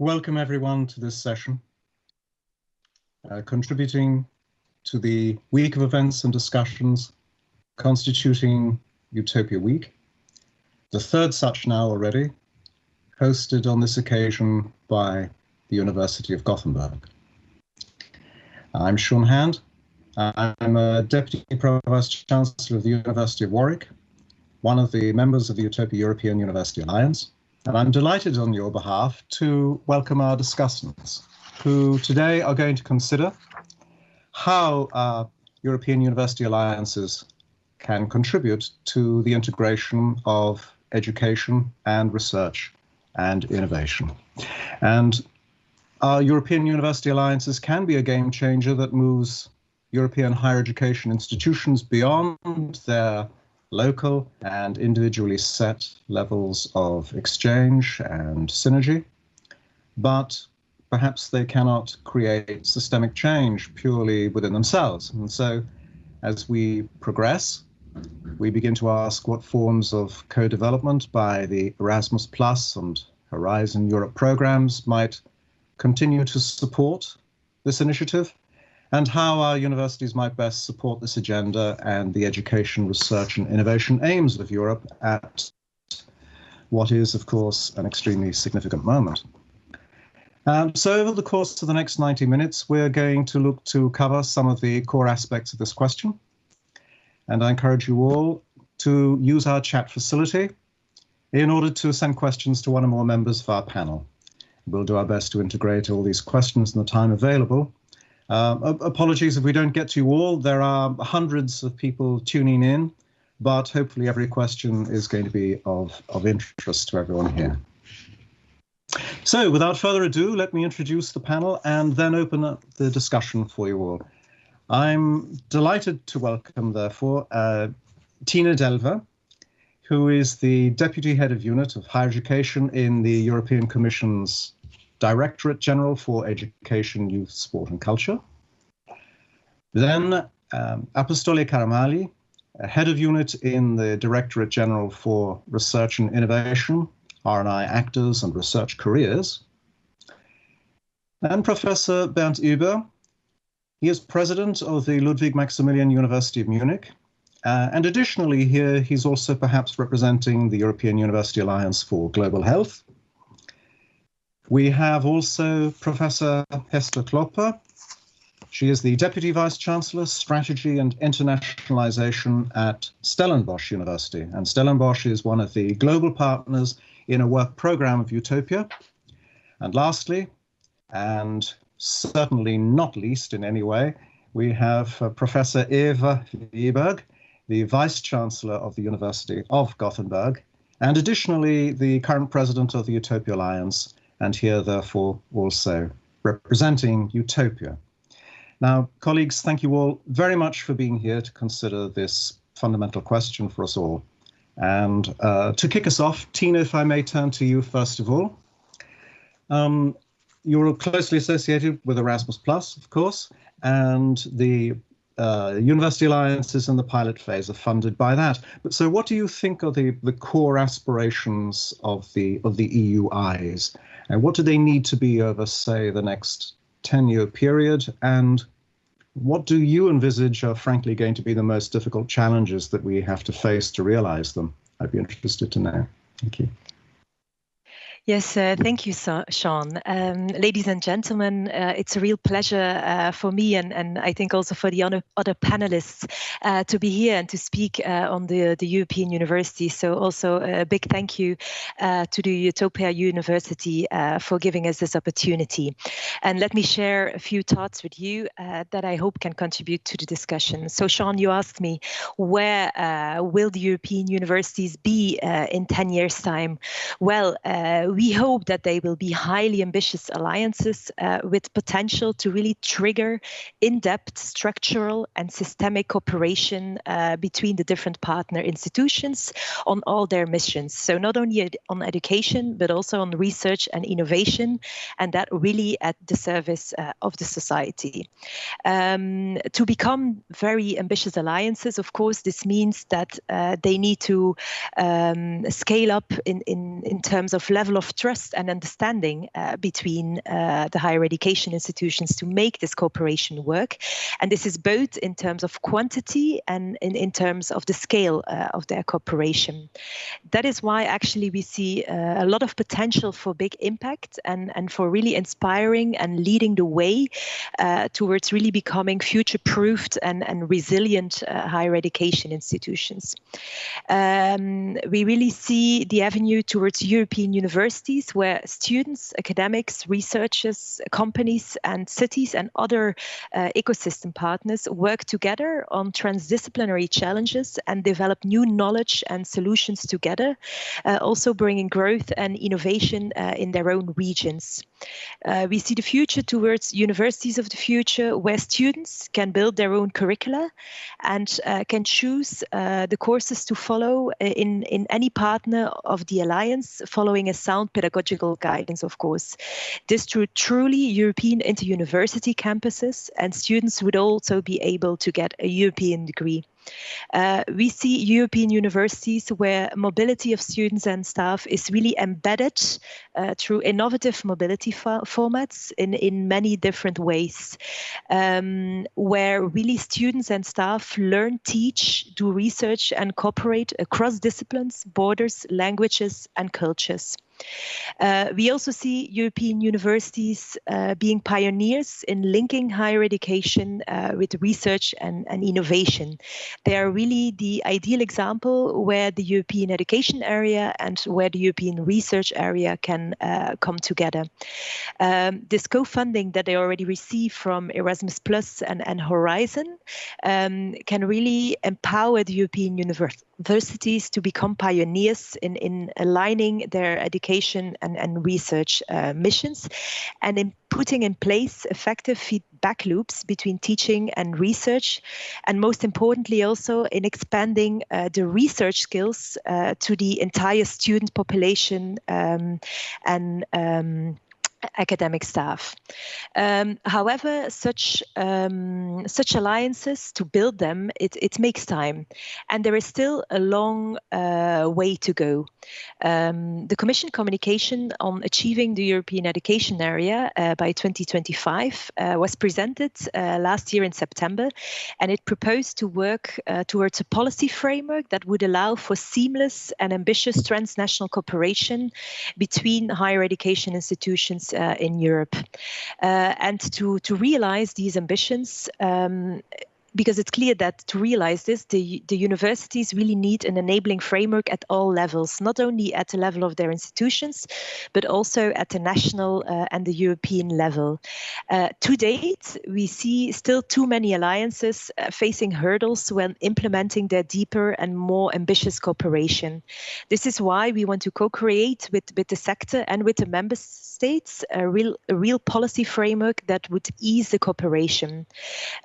Welcome everyone to this session, contributing to the week of events and discussions constituting Utopia Week, the third such now already, hosted on this occasion by the University of Gothenburg. I'm Seán. I'm a Deputy Pro-Vice-Chancellor of the University of Warwick, one of the members of the Utopia European University Alliance, and I'm delighted on your behalf to welcome our discussants, who today are going to consider how our European University Alliances can contribute to the integration of education and research and innovation. And our European University Alliances can be a game changer that moves European higher education institutions beyond their local and individually set levels of exchange and synergy, but perhaps they cannot create systemic change purely within themselves. And so as we progress, we begin to ask what forms of co-development by the Erasmus Plus and Horizon Europe programs might continue to support this initiative, and how our universities might best support this agenda and the education, research and innovation aims of Europe at what is, of course, an extremely significant moment. So over the course of the next 90 minutes, we're going to look to cover some of the core aspects of this question. And I encourage you all to use our chat facility in order to send questions to one or more members of our panel. We'll do our best to integrate all these questions in the time available. Apologies if we don't get to you all. There are hundreds of people tuning in, but hopefully every question is going to be of interest to everyone here. So without further ado, let me introduce the panel and then open up the discussion for you all. I'm delighted to welcome, therefore, Tine Delver, who is the Deputy Head of Unit of Higher Education in the European Commission's Directorate General for Education, Youth, Sport and Culture. Then Apostolia Karamali, Head of Unit in the Directorate General for Research and Innovation, R&I Actors and Research Careers. And Professor Bernd Uber, he is President of the Ludwig Maximillian University of Munich. And additionally here, he's also perhaps representing the European University Alliance for Global Health. We have also Professor Hester Klopper. She is the Deputy Vice-Chancellor, Strategy and Internationalization at Stellenbosch University. And Stellenbosch is one of the global partners in a work program of Utopia. And lastly, and certainly not least in any way, we have Professor Eva Wiberg, the Vice-Chancellor of the University of Gothenburg, and additionally the current President of the Utopia Alliance, and here, therefore, also representing Utopia. Now, colleagues, thank you all very much for being here to consider this fundamental question for us all. And to kick us off, Tine, if I may turn to you first of all. You're closely associated with Erasmus Plus, of course, and the University Alliances in the pilot phase are funded by that. But so what do you think are the core aspirations of the EUIs? And what do they need to be over, say, the next 10-year period? And what do you envisage are frankly going to be the most difficult challenges that we have to face to realize them? I'd be interested to know. Thank you. Yes, thank you, Seán. Ladies and gentlemen, it's a real pleasure for me and I think also for the other panelists to be here and to speak on the European University. So also a big thank you to the Utopia University for giving us this opportunity. And let me share a few thoughts with you that I hope can contribute to the discussion. So Seán, you asked me, where will the European universities be in 10 years' time? Well, we hope that they will be highly ambitious alliances with potential to really trigger in-depth structural and systemic cooperation between the different partner institutions on all their missions. So not only on education, but also on research and innovation, and that really at the service of the society. To become very ambitious alliances, of course, this means that they need to scale up in terms of level of of trust and understanding between the higher education institutions to make this cooperation work. And this is both in terms of quantity and in terms of the scale of their cooperation. That is why actually we see a lot of potential for big impact and for really inspiring and leading the way towards really becoming future-proofed and resilient higher education institutions. We really see the avenue towards European universities where students, academics, researchers, companies and cities and other ecosystem partners work together on transdisciplinary challenges and develop new knowledge and solutions together, also bringing growth and innovation in their own regions. We see the future towards universities of the future where students can build their own curricula and can choose the courses to follow in any partner of the Alliance, following a sound pedagogical guidance, of course. This through truly European inter-university campuses, and students would also be able to get a European degree. We see European universities where mobility of students and staff is really embedded through innovative mobility formats in many different ways, where really students and staff learn, teach, do research and cooperate across disciplines, borders, languages and cultures. We also see European universities being pioneers in linking higher education with research and innovation. They are really the ideal example where the European education area and where the European research area can come together. This co-funding that they already receive from Erasmus Plus and Horizon can really empower the European universities to become pioneers in aligning their education and research missions, and in putting in place effective feedback loops between teaching and research, and most importantly also in expanding the research skills to the entire student population and academic staff. However, such alliances, to build them, it makes time, and there is still a long way to go. The Commission communication on achieving the European education area by 2025 was presented last year in September, and it proposed to work towards a policy framework that would allow for seamless and ambitious transnational cooperation between higher education institutions in Europe. And to realize these ambitions, because it's clear that to realize this, the universities really need an enabling framework at all levels, not only at the level of their institutions, but also at the national and the European level. To date, we see still too many alliances facing hurdles when implementing their deeper and more ambitious cooperation. This is why we want to co-create with the sector and with the member states a real policy framework that would ease the cooperation.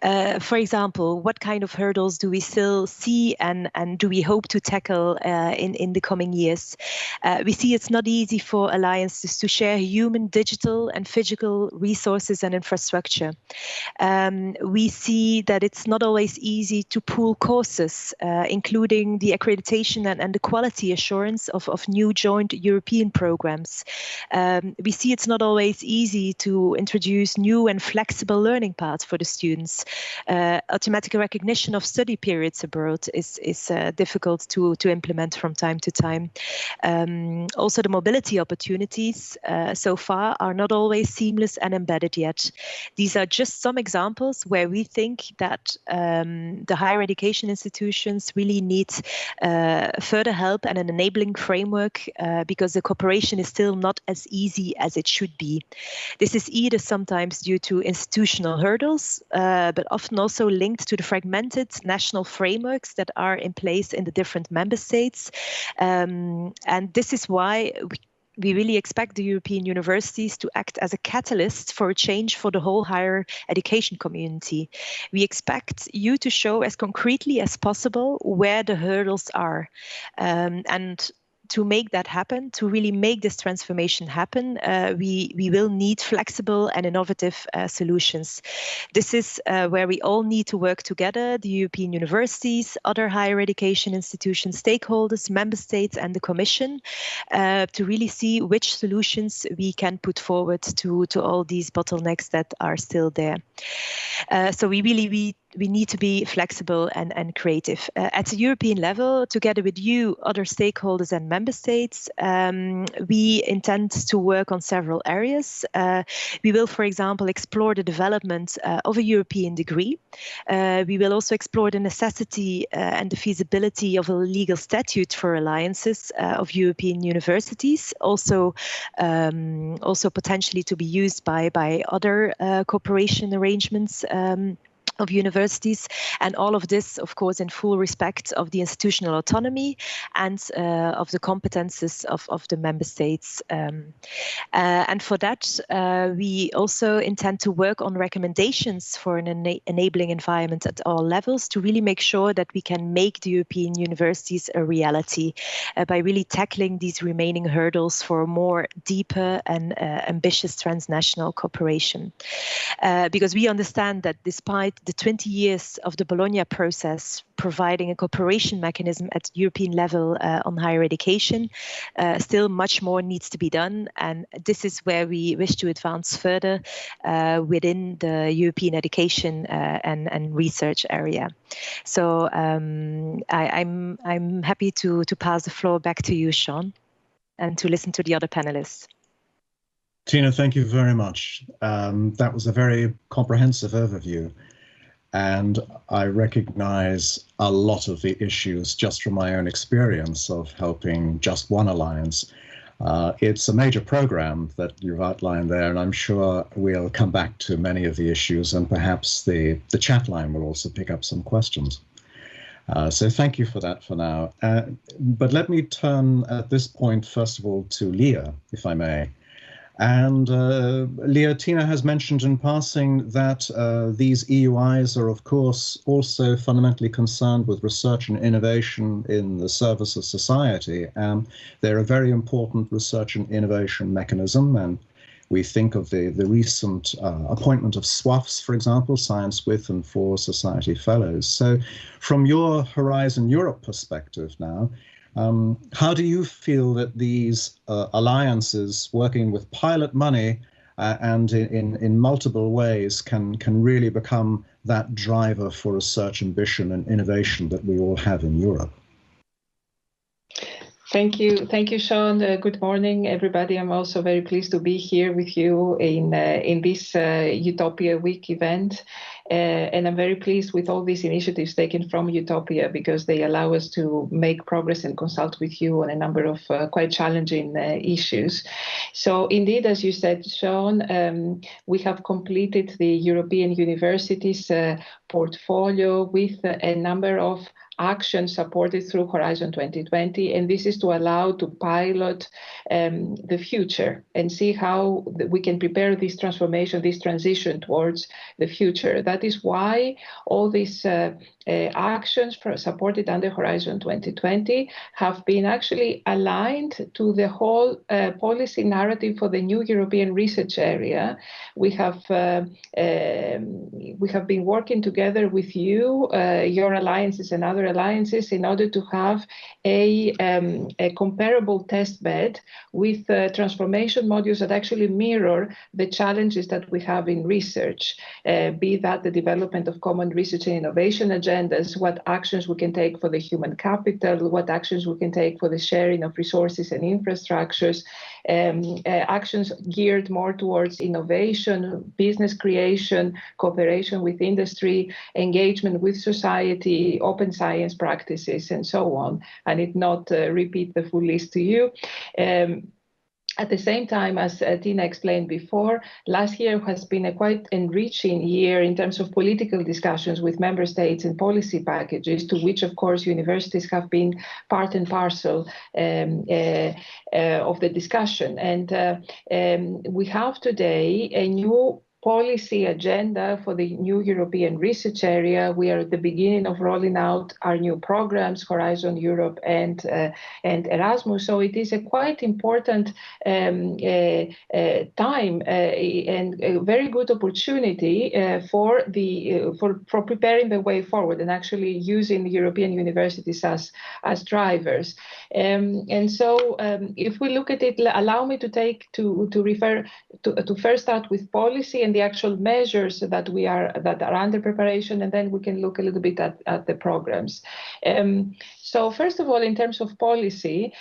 For example, what kind of hurdles do we still see and do we hope to tackle in the coming years? We see it's not easy for alliances to share human, digital and physical resources and infrastructure. We see that it's not always easy to pool courses, including the accreditation and the quality assurance of new joint European programs. We see it's not always easy to introduce new and flexible learning paths for the students. Automatic recognition of study periods abroad is difficult to implement from time to time. Also, the mobility opportunities so far are not always seamless and embedded yet. These are just some examples where we think that the higher education institutions really need further help and an enabling framework because the cooperation is still not as easy as it should be. This is either sometimes due to institutional hurdles, but often also linked to the fragmented national frameworks that are in place in the different member states. And this is why we really expect the European universities to act as a catalyst for a change for the whole higher education community. We expect you to show as concretely as possible where the hurdles are. And to make that happen, to really make this transformation happen, we will need flexible and innovative solutions. This is where we all need to work together, the European universities, other higher education institutions, stakeholders, member states, and the Commission, to really see which solutions we can put forward to all these bottlenecks that are still there. So we need to be flexible and creative. At the European level, together with you, other stakeholders and member states, we intend to work on several areas. We will, for example, explore the development of a European degree. We will also explore the necessity and the feasibility of a legal statute for alliances of European universities, also potentially to be used by other cooperation arrangements of universities, and all of this, of course, in full respect of the institutional autonomy and of the competences of the member states. And for that, we also intend to work on recommendations for an enabling environment at all levels to really make sure that we can make the European universities a reality by really tackling these remaining hurdles for more deeper and ambitious transnational cooperation. Because we understand that despite the 20 years of the Bologna process providing a cooperation mechanism at European level on higher education, still much more needs to be done. And this is where we wish to advance further within the European education and research area. So I'm happy to pass the floor back to you, Seán, and to listen to the other panelists. Tina, thank you very much. That was a very comprehensive overview. And I recognize a lot of the issues just from my own experience of helping Just One Alliance. It's a major program that you've outlined there, and I'm sure we'll come back to many of the issues, and perhaps the chat line will also pick up some questions. So thank you for that for now. But let me turn at this point, first of all, to Leah, if I may. And Leah, Tina has mentioned in passing that these EUIs are, of course, also fundamentally concerned with research and innovation in the service of society. And they're a very important research and innovation mechanism. And we think of the recent appointment of SWAFs, for example, Science with and for Society Fellows. So from your Horizon Europe perspective now, how do you feel that these alliances working with pilot money and in multiple ways can really become that driver for research ambition and innovation that we all have in Europe? Thank you, Seán. Good morning, everybody. I'm also very pleased to be here with you in this Utopia Week event. And I'm very pleased with all these initiatives taken from Utopia, because they allow us to make progress and consult with you on a number of quite challenging issues. So indeed, as you said, Seán, we have completed the European Universities portfolio with a number of actions supported through Horizon 2020, and this is to allow to pilot the future and see how we can prepare this transformation, this transition towards the future. That is why all these actions supported under Horizon 2020 have been actually aligned to the whole policy narrative for the new European research area. We have been working together with you, your alliances and other alliances, in order to have a comparable test bed with transformation modules that actually mirror the challenges that we have in research, be that the development of common research and innovation agendas, what actions we can take for the human capital, what actions we can take for the sharing of resources and infrastructures, actions geared more towards innovation, business creation, cooperation with industry, engagement with society, open science practices, and so on. I need not repeat the full list to you. At the same time, as Tina explained before, last year has been a quite enriching year in terms of political discussions with member states and policy packages, to which, of course, universities have been part and parcel of the discussion. And we have today a new policy agenda for the new European research area. We are at the beginning of rolling out our new programs, Horizon Europe and Erasmus. So it is a quite important time and a very good opportunity for preparing the way forward and actually using the European universities as drivers. And so if we look at it, allow me to refer to first start with policy and the actual measures that are under preparation, and then we can look a little bit at the programs. So first of all, in terms of policy,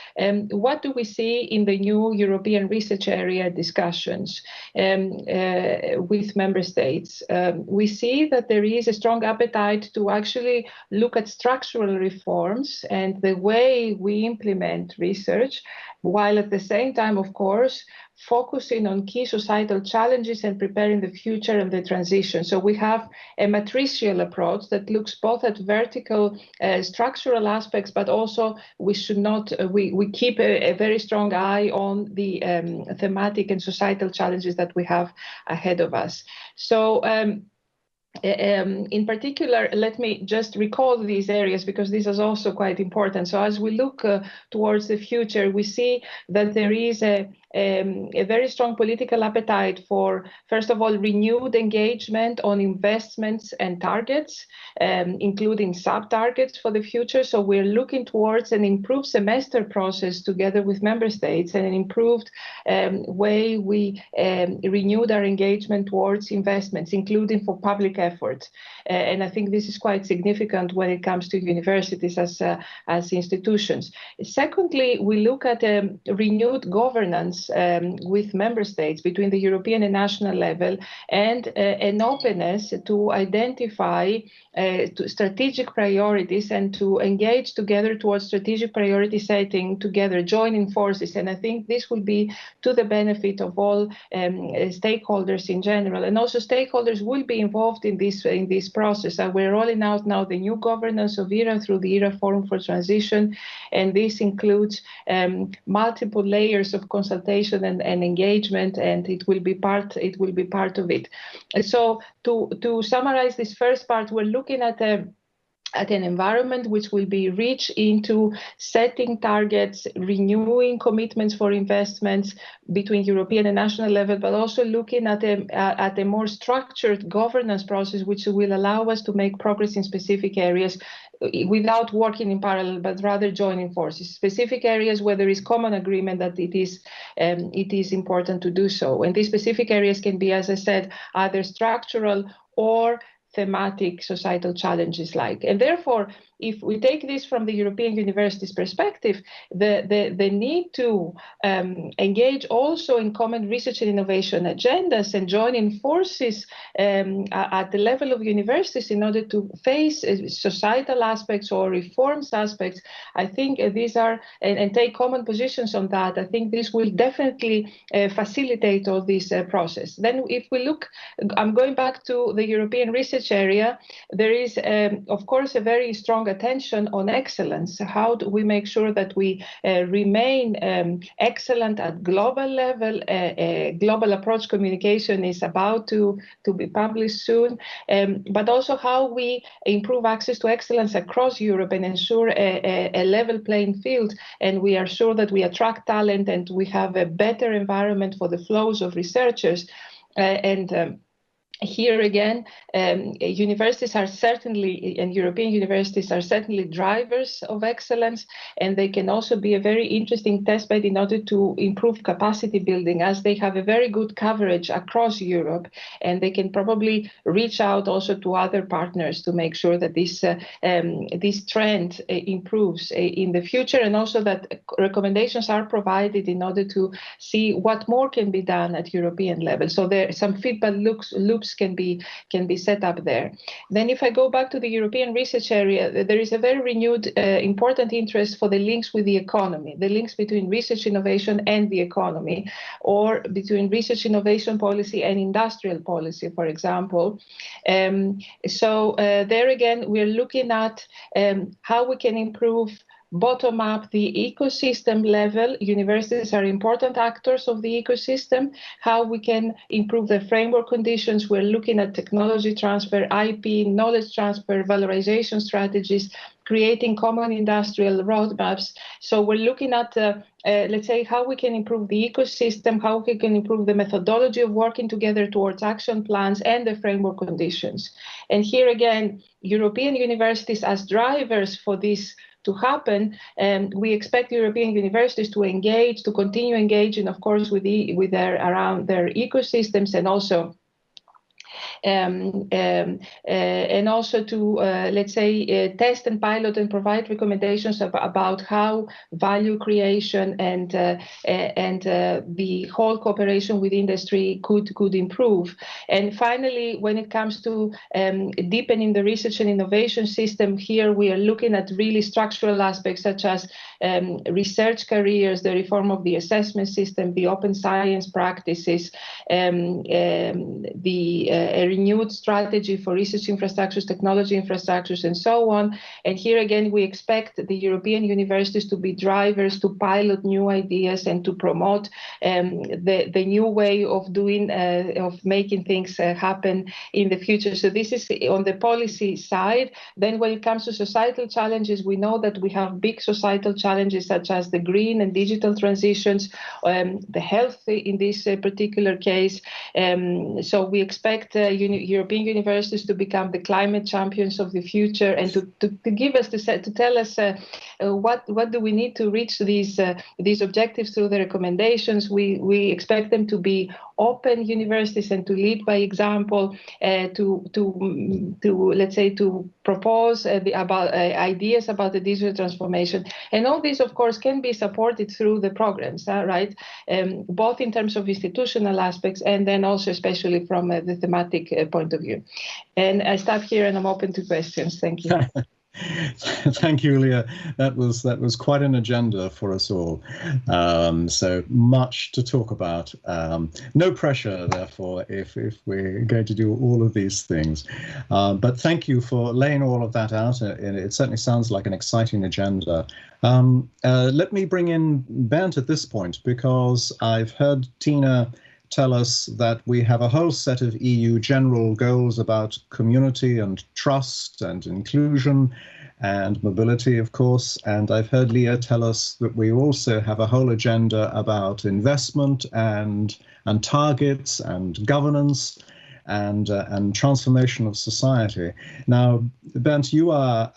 what do we see in the new European research area discussions with member states? We see that there is a strong appetite to actually look at structural reforms and the way we implement research, while at the same time, of course, focusing on key societal challenges and preparing the future and the transition. So we have a matricial approach that looks both at vertical structural aspects, but also we keep a very strong eye on the thematic and societal challenges that we have ahead of us. So in particular, let me just recall these areas because this is also quite important. So as we look towards the future, we see that there is a very strong political appetite for, first of all, renewed engagement on investments and targets, including sub-targets for the future. So we're looking towards an improved semester process together with member states and an improved way we renewed our engagement towards investments, including for public efforts. And I think this is quite significant when it comes to universities as institutions. Secondly, we look at renewed governance with member states between the European and national level, and an openness to identify strategic priorities and to engage together towards strategic priority setting together, joining forces. And I think this will be to the benefit of all stakeholders in general. And also stakeholders will be involved in this process. We're rolling out now the new governance of ERA through the ERA Forum for Transition, and this includes multiple layers of consultation and engagement, and it will be part of it. So to summarize this first part, we're looking at an environment which will be rich into setting targets, renewing commitments for investments between European and national level, but also looking at a more structured governance process which will allow us to make progress in specific areas without working in parallel, but rather joining forces. Specific areas where there is common agreement that it is important to do so. And these specific areas can be, as I said, either structural or thematic societal challenges like. And therefore, if we take this from the European universities perspective, the need to engage also in common research and innovation agendas and joining forces at the level of universities in order to face societal aspects or reforms aspects, I think these are, and take common positions on that, I think this will definitely facilitate all this process. Then if we look, I'm going back to the European research area, there is, of course, a very strong attention on excellence. How do we make sure that we remain excellent at global level? A global approach communication is about to be published soon, but also how we improve access to excellence across Europe and ensure a level playing field. And we are sure that we attract talent and we have a better environment for the flows of researchers. Here again, universities are certainly, and European universities are certainly drivers of excellence, and they can also be a very interesting testbed in order to improve capacity building, as they have a very good coverage across Europe, and they can probably reach out also to other partners to make sure that this trend improves in the future, and also that recommendations are provided in order to see what more can be done at European level. So there some feedback loops can be set up there. Then if I go back to the European research area, there is a very renewed important interest for the links with the economy, the links between research innovation and the economy, or between research innovation policy and industrial policy, for example. So there again, we're looking at how we can improve bottom up, the ecosystem level. Universities are important actors of the ecosystem. How we can improve the framework conditions. We're looking at technology transfer, IP, knowledge transfer, valorization strategies, creating common industrial roadmaps. So we're looking at, let's say, how we can improve the ecosystem, how we can improve the methodology of working together towards action plans and the framework conditions. And here again, European universities as drivers for this to happen, and we expect European universities to engage, to continue engaging, of course, with around their ecosystems, and also and also to, let's say, test and pilot and provide recommendations about how value creation and the whole cooperation with industry could improve. And finally, when it comes to deepening the research and innovation system, here we are looking at really structural aspects such as research careers, the reform of the assessment system, the open science practices, a renewed strategy for research infrastructures, technology infrastructures, and so on. And here again, we expect the European universities to be drivers to pilot new ideas and to promote the new way of doing, of making things happen in the future. So this is on the policy side. Then when it comes to societal challenges, we know that we have big societal challenges such as the green and digital transitions, the health in this particular case. So we expect European universities to become the climate champions of the future, and to give us, to tell us what do we need to reach these objectives through the recommendations. We expect them to be open universities and to lead by example, to let's say, to propose ideas about the digital transformation. And all this, of course, can be supported through the programs, right? Both in terms of institutional aspects and then also especially from the thematic point of view. And I stop here and I'm open to questions. Thank you. Thank you, Leah. That was quite an agenda for us all. So much to talk about. No pressure, therefore, if we're going to do all of these things. But thank you for laying all of that out. It certainly sounds like an exciting agenda. Let me bring in Bernd at this point, because I've heard Tina tell us that we have a whole set of EU general goals about community and trust and inclusion and mobility, of course. And I've heard Leah tell us that we also have a whole agenda about investment and targets and governance and transformation of society. Now, Bernd, you are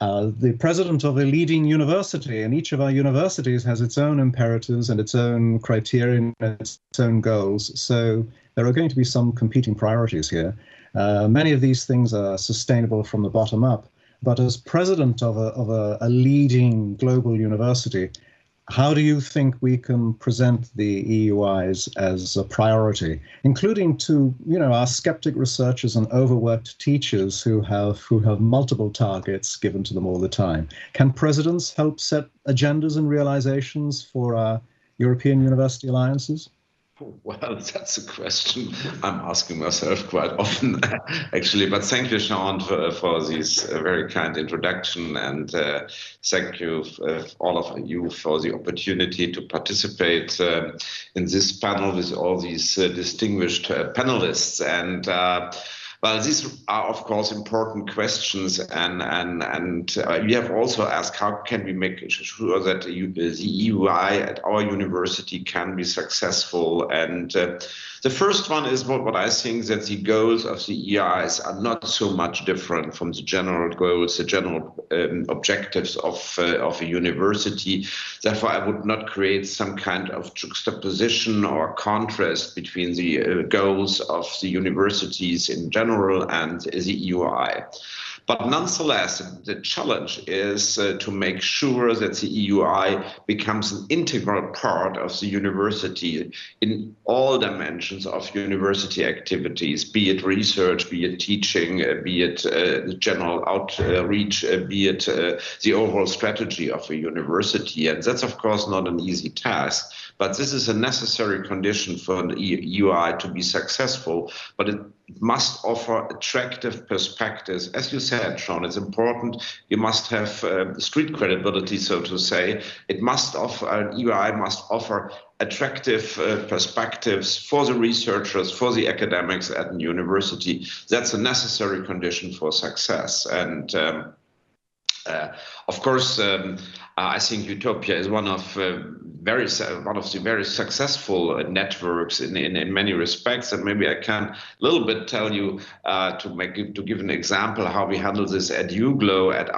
the president of a leading university, and each of our universities has its own imperatives and its own criteria and its own goals. So there are going to be some competing priorities here. Many of these things are sustainable from the bottom up. But as president of a leading global university, how do you think we can present the EUIs as a priority, including to our skeptic researchers and overworked teachers who have multiple targets given to them all the time? Can presidents help set agendas and realizations for our European university alliances? Well, that's a question I'm asking myself quite often, actually. But thank you, Seán, for this very kind introduction. And thank you, all of you, for the opportunity to participate in this panel with all these distinguished panelists. And well, these are, of course, important questions, and we have also asked how can we make sure that the EUI at our university can be successful. And the first one is what I think, that the goals of the EUIs are not so much different from the general goals, the general objectives of a university. Therefore, I would not create some kind of juxtaposition or contrast between the goals of the universities in general and the EUI. But nonetheless, the challenge is to make sure that the EUI becomes an integral part of the university in all dimensions of university activities, be it research, be it teaching, be it general outreach, be it the overall strategy of a university. And that's, of course, not an easy task, but this is a necessary condition for the EUI to be successful. But must offer attractive perspectives. As you said, Seán, it's important. You must have street credibility, so to say. It must offer, EUI must offer attractive perspectives for the researchers, for the academics at the university. That's a necessary condition for success. And of course, I think EUTOPIA is one of the very successful networks in many respects, and maybe I can a little bit tell you to give an example how we handle this at EUGLOH at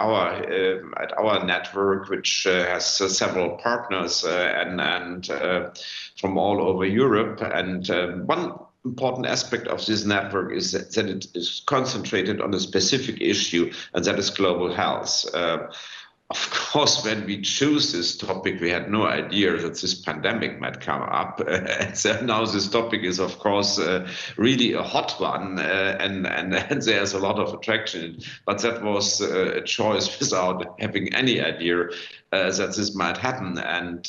our network, which has several partners and from all over Europe. And one important aspect of this network is that it is concentrated on a specific issue, and that is global health. Of course, when we choose this topic, we had no idea that this pandemic might come up. So now this topic is, of course, really a hot one, and there's a lot of attraction. But that was a choice without having any idea that this might happen. And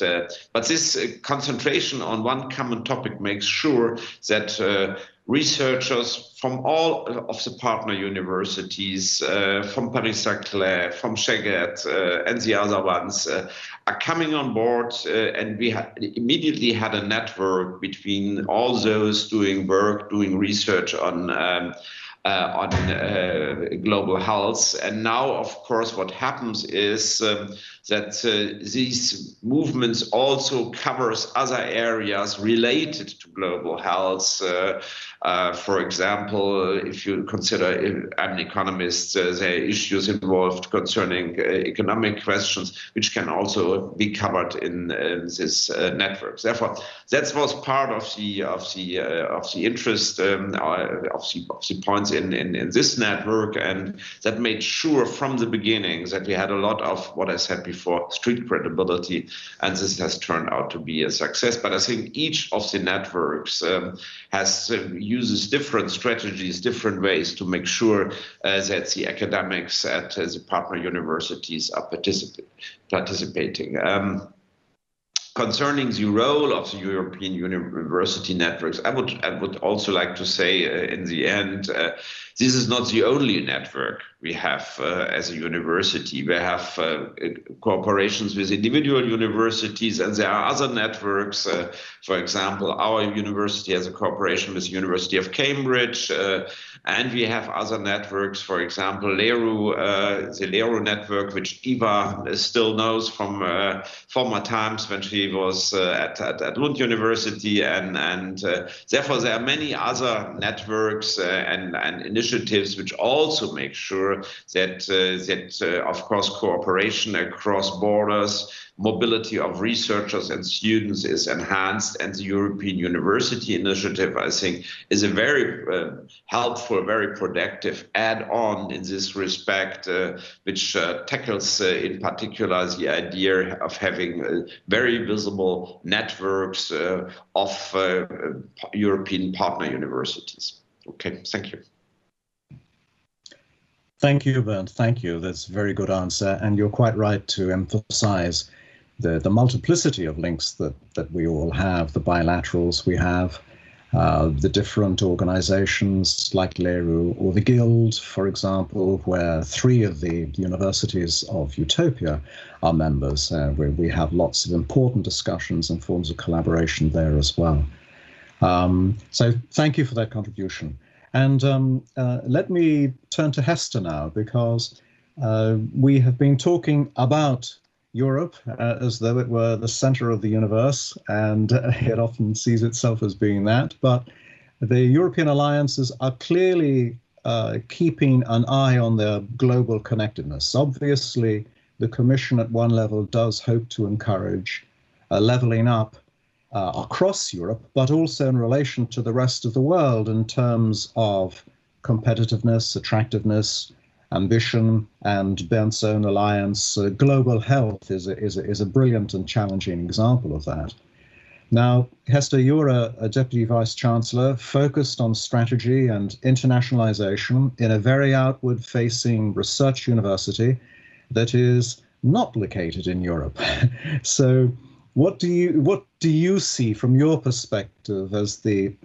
but this concentration on one common topic makes sure that researchers from all of the partner universities, from Paris-Saclay, from Szeged, and the other ones, are coming on board, and we immediately had a network between all those doing work, doing research on global health. And now, of course, what happens is that these movements also covers other areas related to global health. For example, if you consider, I'm an economist, there are issues involved concerning economic questions, which can also be covered in this network. Therefore, that was part of the interest of the points in this network, and that made sure from the beginning that we had a lot of what I said before, street credibility, and this has turned out to be a success. But I think each of the networks uses different strategies, different ways to make sure that the academics at the partner universities are participating. Concerning the role of the European university networks, I would also like to say in the end, this is not the only network we have as a university. We have cooperations with individual universities, and there are other networks. For example, our university has a cooperation with the University of Cambridge, and we have other networks. For example, the LERU network, which Eva still knows from former times when she was at Lund University, and therefore there are many other networks and initiatives which also make sure that of course cooperation across borders, mobility of researchers and students is enhanced, and the European University Initiative, I think, is a very helpful, very productive add-on in this respect, which tackles in particular the idea of having very visible networks of European partner universities. Okay, thank you. Thank you, Bernd. Thank you. That's a very good answer. And you're quite right to emphasize the multiplicity of links that we all have, the bilaterals we have, the different organizations like LERU or the Guild, for example, where 3 of the universities of EUTOPIA are members, where we have lots of important discussions and forms of collaboration there as well. So thank you for that contribution. And let me turn to Hester now, because we have been talking about Europe as though it were the center of the universe, and it often sees itself as being that. But the European alliances are clearly keeping an eye on their global connectedness. Obviously, the Commission at one level does hope to encourage leveling up across Europe, but also in relation to the rest of the world in terms of competitiveness, attractiveness, ambition, and Bernd's own alliance. Global health is a brilliant and challenging example of that. Now, Hester, you're a Deputy Vice-Chancellor focused on strategy and internationalization in a very outward-facing research university that is not located in Europe. So What do you see from your perspective as the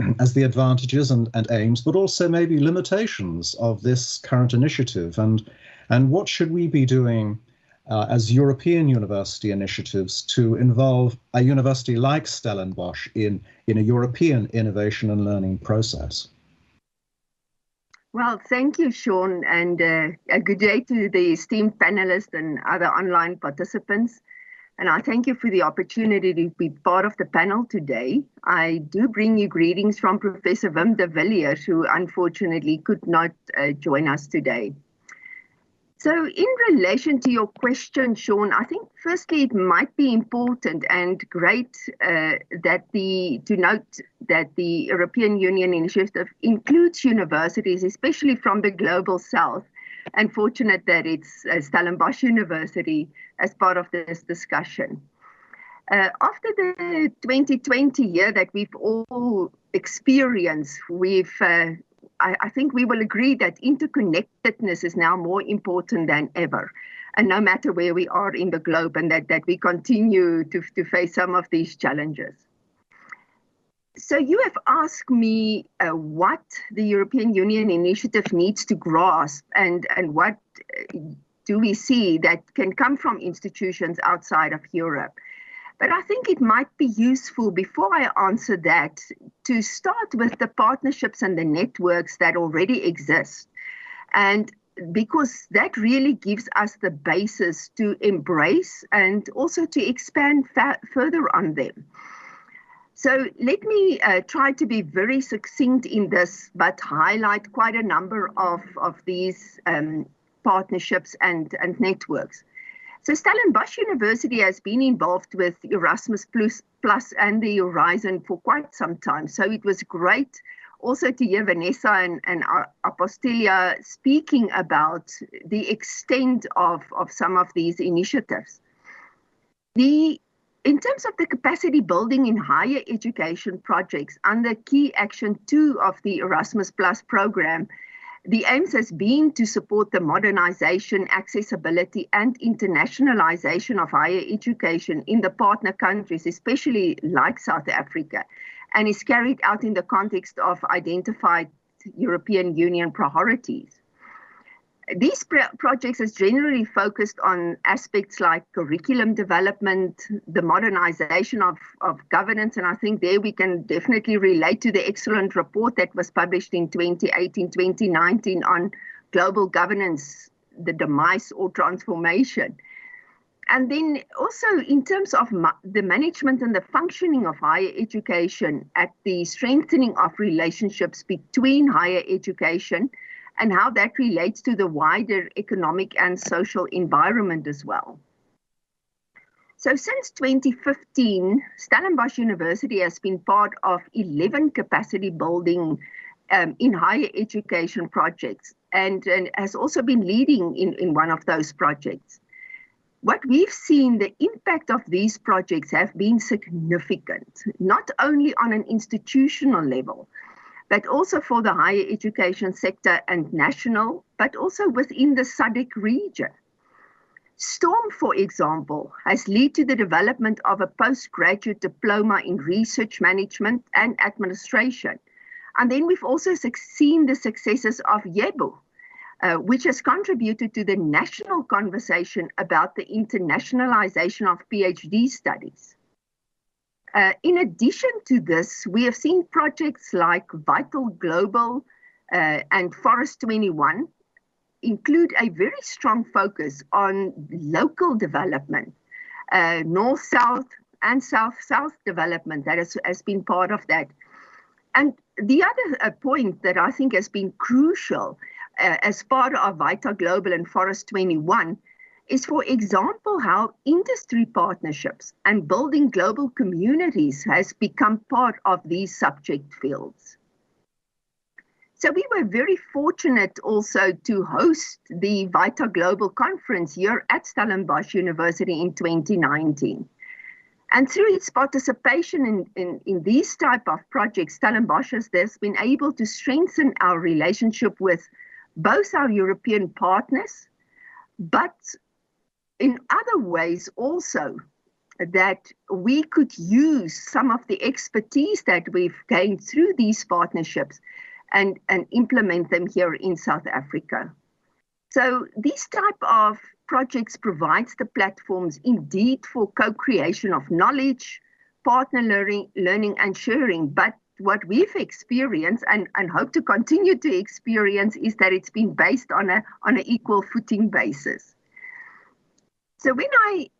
advantages and aims, but also maybe limitations of this current initiative, and what should we be doing as European university initiatives to involve a university like Stellenbosch in a European innovation and learning process? Well, thank you, Seán, and a good day to the esteemed panelists and other online participants. And I thank you for the opportunity to be part of the panel today. I do bring you greetings from Professor Wim de Villiers, who unfortunately could not join us today. So in relation to your question, Seán, I think firstly it might be important and great to note that the European Union initiative includes universities, especially from the global south, and fortunate that it's Stellenbosch University as part of this discussion. After the 2020 year that we've all experienced, I think we will agree that interconnectedness is now more important than ever, and no matter where we are in the globe, and that we continue to face some of these challenges. So you have asked me what the European Union initiative needs to grasp, and what do we see that can come from institutions outside of Europe. But I think it might be useful, before I answer that, to start with the partnerships and the networks that already exist. And because that really gives us the basis to embrace and also to expand further on them. So let me try to be very succinct in this, but highlight quite a number of these partnerships and networks. So Stellenbosch University has been involved with Erasmus Plus and the Horizon for quite some time. So it was great also to hear Vanessa and Apostolia speaking about the extent of some of these initiatives. In terms of the capacity building in higher education projects under Key Action 2 of the Erasmus Plus program, the aims has been to support the modernization, accessibility, and internationalization of higher education in the partner countries, especially like South Africa, and is carried out in the context of identified European Union priorities. These projects is generally focused on aspects like curriculum development, the modernization of governance, and I think there we can definitely relate to the excellent report that was published in 2018-2019 on global governance, the demise or transformation. And then also in terms of the management and the functioning of higher education, at the strengthening of relationships between higher education and how that relates to the wider economic and social environment as well. So since 2015, Stellenbosch University has been part of 11 capacity building in higher education projects, and has also been leading in one of those projects. What we've seen, the impact of these projects have been significant, not only on an institutional level, but also for the higher education sector and national, but also within the SADC region. STORM, for example, has led to the development of a postgraduate diploma in research management and administration. And then we've also seen the successes of YEBU, which has contributed to the national conversation about the internationalization of PhD studies. In addition to this, we have seen projects like Vital Global and Forest 21 include a very strong focus on local development, north-south and south-south development that has been part of that. And the other point that I think has been crucial as part of Vital Global and Forest 21 is, for example, how industry partnerships and building global communities has become part of these subject fields. So we were very fortunate also to host the Vital Global Conference here at Stellenbosch University in 2019. And through its participation in these type of projects, Stellenbosch has been able to strengthen our relationship with both our European partners, but in other ways also that we could use some of the expertise that we've gained through these partnerships and implement them here in South Africa. So these type of projects provides the platforms indeed for co-creation of knowledge, partner learning and sharing. But what we've experienced and hope to continue to experience is that it's been based on an equal footing basis. So when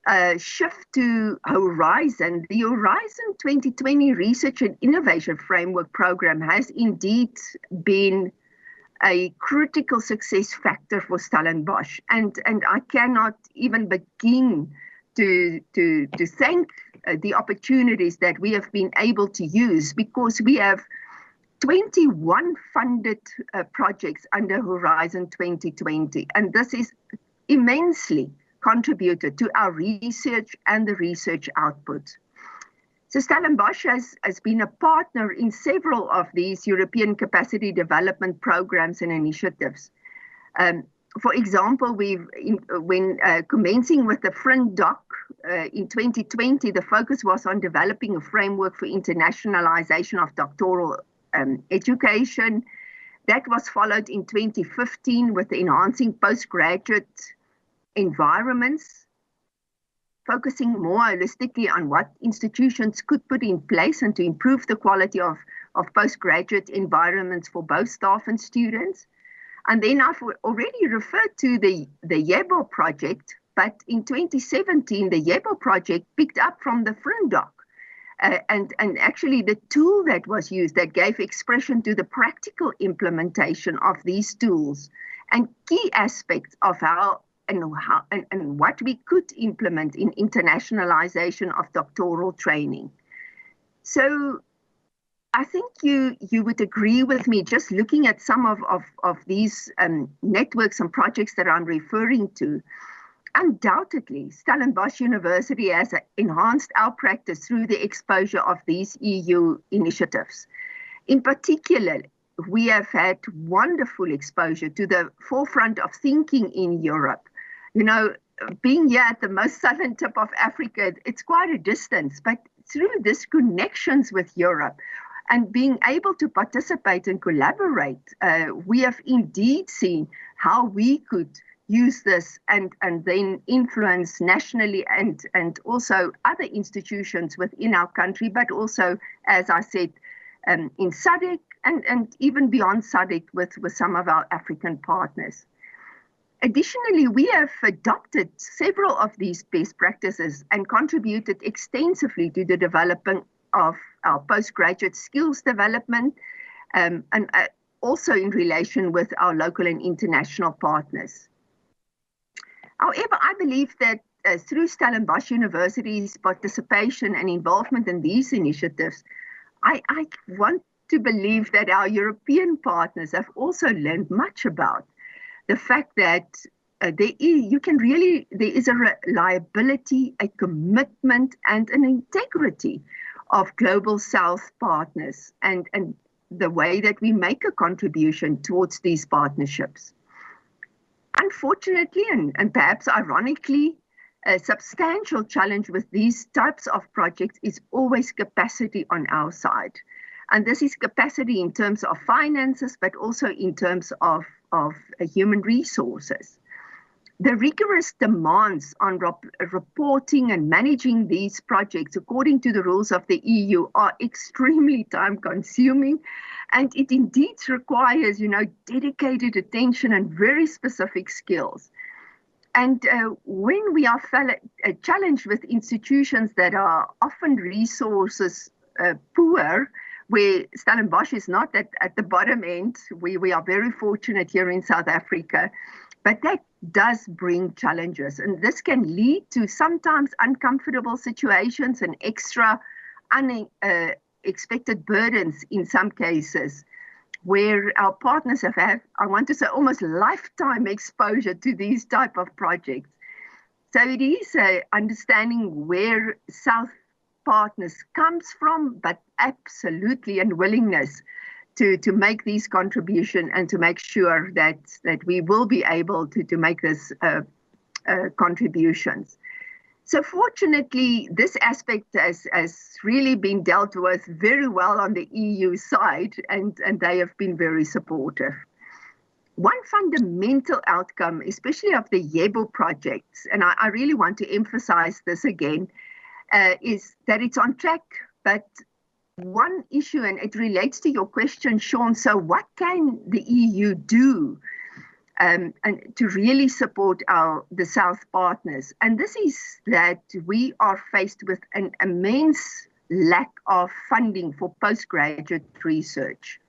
I shift to Horizon, the Horizon 2020 Research and Innovation Framework Program has indeed been a critical success factor for Stellenbosch. And I cannot even begin to thank the opportunities that we have been able to use, because we have 21 funded projects under Horizon 2020. And this is immensely contributed to our research and the research output. So Stellenbosch has been a partner in several of these European capacity development programs and initiatives. For example, when commencing with the FRINDOC in 2020, the focus was on developing a framework for internationalization of doctoral education. That was followed in 2015 with enhancing postgraduate environments, focusing more holistically on what institutions could put in place and to improve the quality of postgraduate environments for both staff and students. And then I've already referred to the YEBO project, but in 2017, the YEBO project picked up from the FRINDOC. And actually the tool that was used that gave expression to the practical implementation of these tools and key aspects of how and what we could implement in internationalization of doctoral training. So I think you would agree with me, just looking at some of these networks and projects that I'm referring to. Undoubtedly, Stellenbosch University has enhanced our practice through the exposure of these EU initiatives. In particular, we have had wonderful exposure to the forefront of thinking in Europe. You know, being here at the most southern tip of Africa, it's quite a distance, but through these connections with Europe and being able to participate and collaborate, we have indeed seen how we could use this and then influence nationally and also other institutions within our country, but also, as I said, in SADC and even beyond SADC with some of our African partners. Additionally, we have adopted several of these best practices and contributed extensively to the development of our postgraduate skills development and also in relation with our local and international partners. However, I believe that through Stellenbosch University's participation and involvement in these initiatives, I want to believe that our European partners have also learned much about the fact that there is a reliability, a commitment, and an integrity of Global South partners and the way that we make a contribution towards these partnerships. Unfortunately, and perhaps ironically, a substantial challenge with these types of projects is always capacity on our side. And this is capacity in terms of finances, but also in terms of human resources. The rigorous demands on reporting and managing these projects according to the rules of the EU are extremely time-consuming, and it indeed requires, dedicated attention and very specific skills. And when we are challenged with institutions that are often resources poor, where Stellenbosch is not at the bottom end, we are very fortunate here in South Africa, but that does bring challenges. And this can lead to sometimes uncomfortable situations and extra unexpected burdens in some cases, where our partners have had, I want to say, almost lifetime exposure to these type of projects. So it is understanding where South partners comes from, but absolutely and willingness to make these contributions and to make sure that we will be able to make this contributions. So fortunately, this aspect has really been dealt with very well on the EU side, and they have been very supportive. One fundamental outcome, especially of the YEBO projects, and I really want to emphasize this again, is that it's on track. But one issue, and it relates to your question, Seán, so what can the EU do and to really support the South partners? And this is that we are faced with an immense lack of funding for postgraduate research.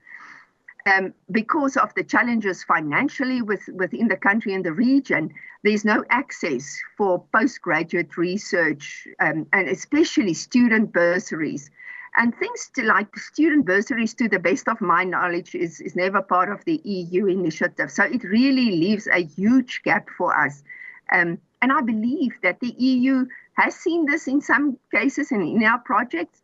Because of the challenges financially within the country and the region, there's no access for postgraduate research, and especially student bursaries. And things like student bursaries, to the best of my knowledge, is never part of the EU initiative. So it really leaves a huge gap for us. And I believe that the EU has seen this in some cases and in our projects,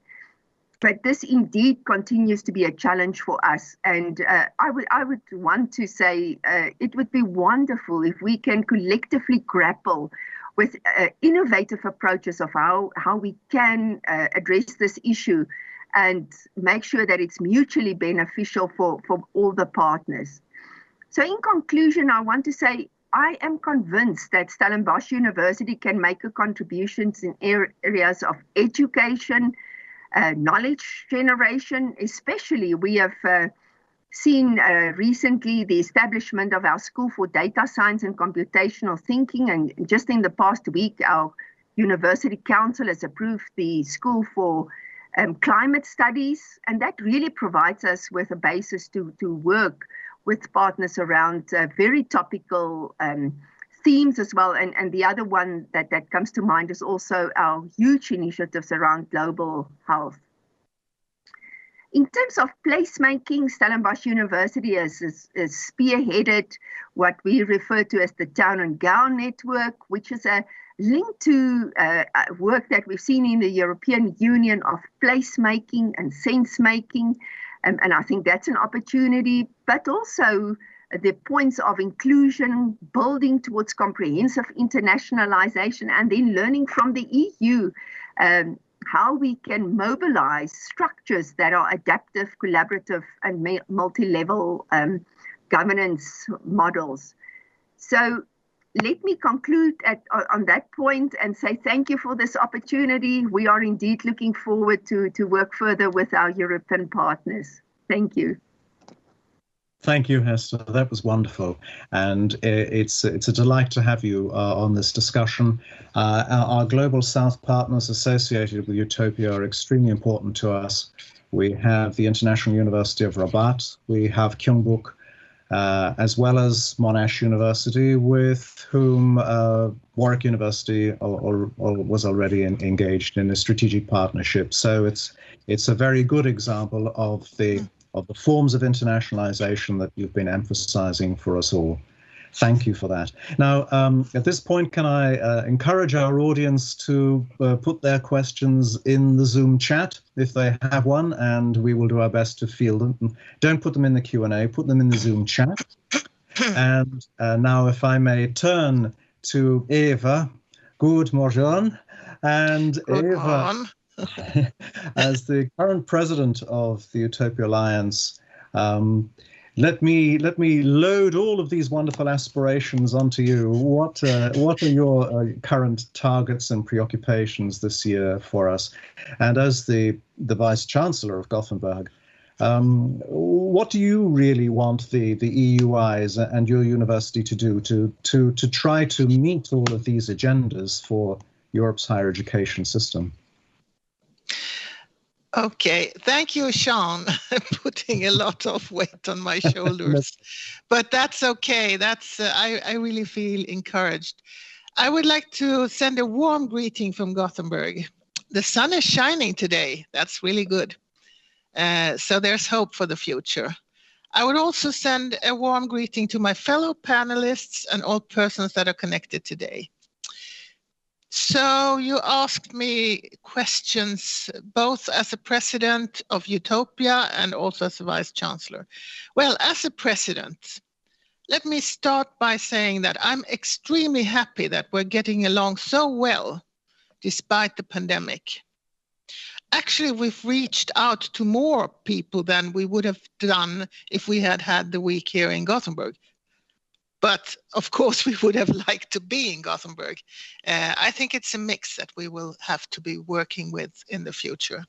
but this indeed continues to be a challenge for us. And I would want to say it would be wonderful if we can collectively grapple with innovative approaches of how we can address this issue and make sure that it's mutually beneficial for all the partners. So in conclusion, I want to say I am convinced that Stellenbosch University can make a contribution in areas of education, knowledge generation. Especially we have seen recently the establishment of our School for Data Science and Computational Thinking, and just in the past week our University Council has approved the School for Climate Studies, and that really provides us with a basis to work with partners around very topical themes as well. And the other one that comes to mind is also our huge initiatives around global health. In terms of placemaking, Stellenbosch University has spearheaded what we refer to as the Town and Gown Network, which is a link to work that we've seen in the European Union of placemaking and sense-making. And I think that's an opportunity, but also the points of inclusion, building towards comprehensive internationalization, and then learning from the EU how we can mobilize structures that are adaptive, collaborative, and multi-level governance models. So let me conclude on that point and say thank you for this opportunity. We are indeed looking forward to work further with our European partners. Thank you. Thank you, Hester. That was wonderful. And it's a delight to have you on this discussion. Our Global South partners associated with EUTOPIA are extremely important to us. We have the International University of Rabat, we have Kyungbuk, as well as Monash University, with whom Warwick University was already engaged in a strategic partnership. So it's a very good example of the forms of internationalization that you've been emphasizing for us all. Thank you for that. Now, at this point, can I encourage our audience to put their questions in the Zoom chat if they have one, and we will do our best to field them. Don't put them in the Q&A, put them in the Zoom chat. And now, if I may turn to Eva. Good morning. And Eva, as the current president of the EUTOPIA Alliance, let me load all of these wonderful aspirations onto you. What are your current targets and preoccupations this year for us? And as the Vice-Chancellor of Gothenburg, what do you really want the EUIs and your university to do to try to meet all of these agendas for Europe's higher education system? Okay, thank you, Seán, putting a lot of weight on my shoulders, but that's okay. I really feel encouraged. I would like to send a warm greeting from Gothenburg. The sun is shining today. That's really good. So there's hope for the future. I would also send a warm greeting to my fellow panelists and all persons that are connected today. So you asked me questions both as a president of EUTOPIA and also as a vice-chancellor. Well, as a president, let me start by saying that I'm extremely happy that we're getting along so well despite the pandemic. Actually, we've reached out to more people than we would have done if we had had the week here in Gothenburg. But of course, we would have liked to be in Gothenburg. I think it's a mix that we will have to be working with in the future.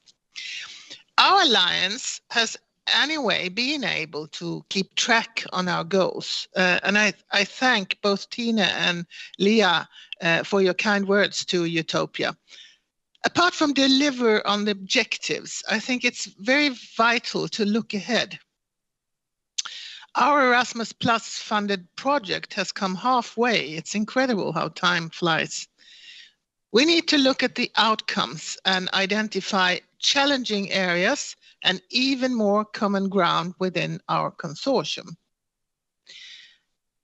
Our alliance has anyway been able to keep track on our goals. And I thank both Tina and Leah for your kind words to EUTOPIA. Apart from deliver on the objectives, I think it's very vital to look ahead. Our Erasmus Plus funded project has come halfway. It's incredible how time flies. We need to look at the outcomes and identify challenging areas and even more common ground within our consortium.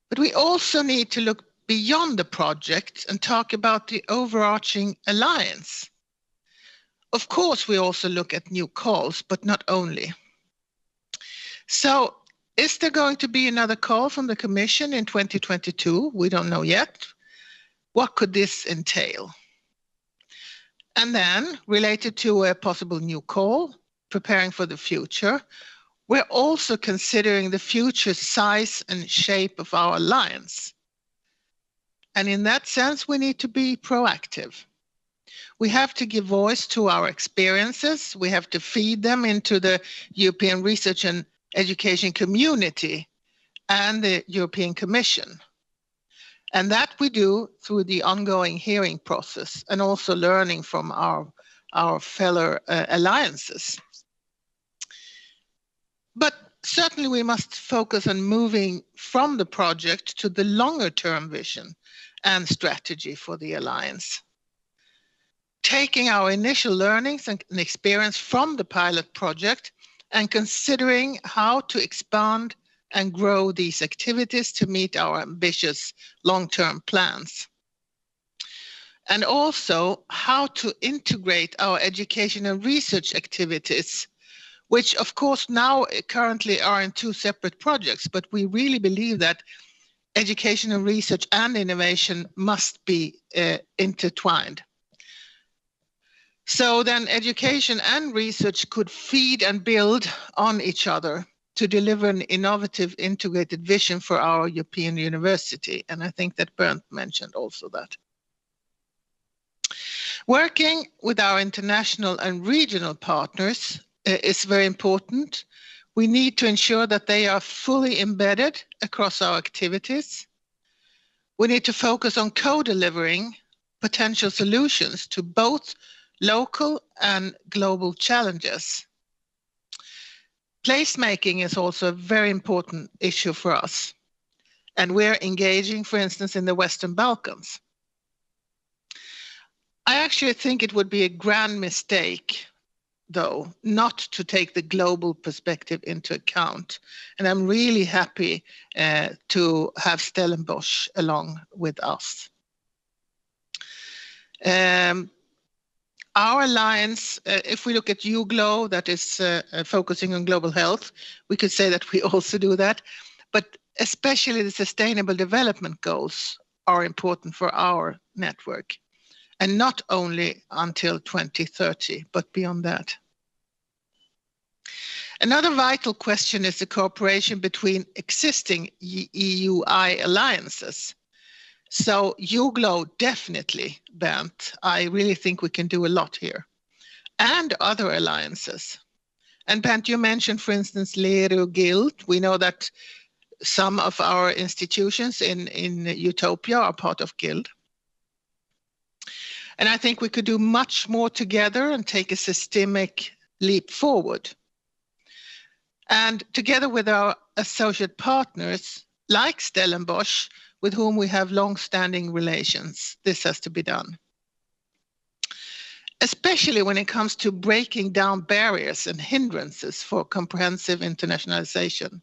But we also need to look beyond the project and talk about the overarching alliance. Of course, we also look at new calls, but not only. So, is there going to be another call from the Commission in 2022? We don't know yet. What could this entail? And then, related to a possible new call, preparing for the future, we're also considering the future size and shape of our alliance. And in that sense, we need to be proactive. We have to give voice to our experiences. We have to feed them into the European research and education community and the European Commission. And that we do through the ongoing hearing process and also learning from our fellow alliances. But certainly we must focus on moving from the project to the longer term vision and strategy for the alliance. Taking our initial learnings and experience from the pilot project and considering how to expand and grow these activities to meet our ambitious long-term plans. And also how to integrate our education and research activities, which of course now currently are in two separate projects, but we really believe that education and research and innovation must be intertwined. So then education and research could feed and build on each other to deliver an innovative integrated vision for our European university. And I think that Bernd mentioned also that. Working with our international and regional partners is very important. We need to ensure that they are fully embedded across our activities. We need to focus on co-delivering potential solutions to both local and global challenges. Placemaking is also a very important issue for us. And we're engaging, for instance, in the Western Balkans. I actually think it would be a grand mistake, though, not to take the global perspective into account. And I'm really happy to have Stellenbosch along with us. Our alliance, if we look at EUGLOH, that is focusing on global health, we could say that we also do that. But especially the sustainable development goals are important for our network. And not only until 2030, but beyond that. Another vital question is the cooperation between existing EUI alliances. So EUGLOH definitely, Bernd, I really think we can do a lot here. And other alliances. And Bernd, you mentioned, for instance, LERU Guild. We know that some of our institutions in EUTOPIA are part of Guild. And I think we could do much more together and take a systemic leap forward. And together with our associate partners, like Stellenbosch, with whom we have long-standing relations, this has to be done. Especially when it comes to breaking down barriers and hindrances for comprehensive internationalization.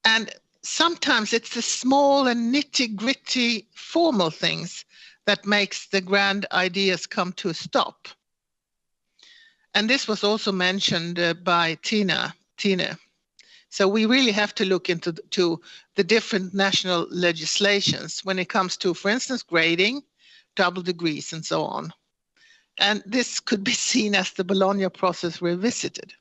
And sometimes it's the small and nitty-gritty formal things that makes the grand ideas come to a stop. And this was also mentioned by Tina. So we really have to look into the different national legislations when it comes to, for instance, grading, double degrees and so on. And this could be seen as the Bologna process revisited.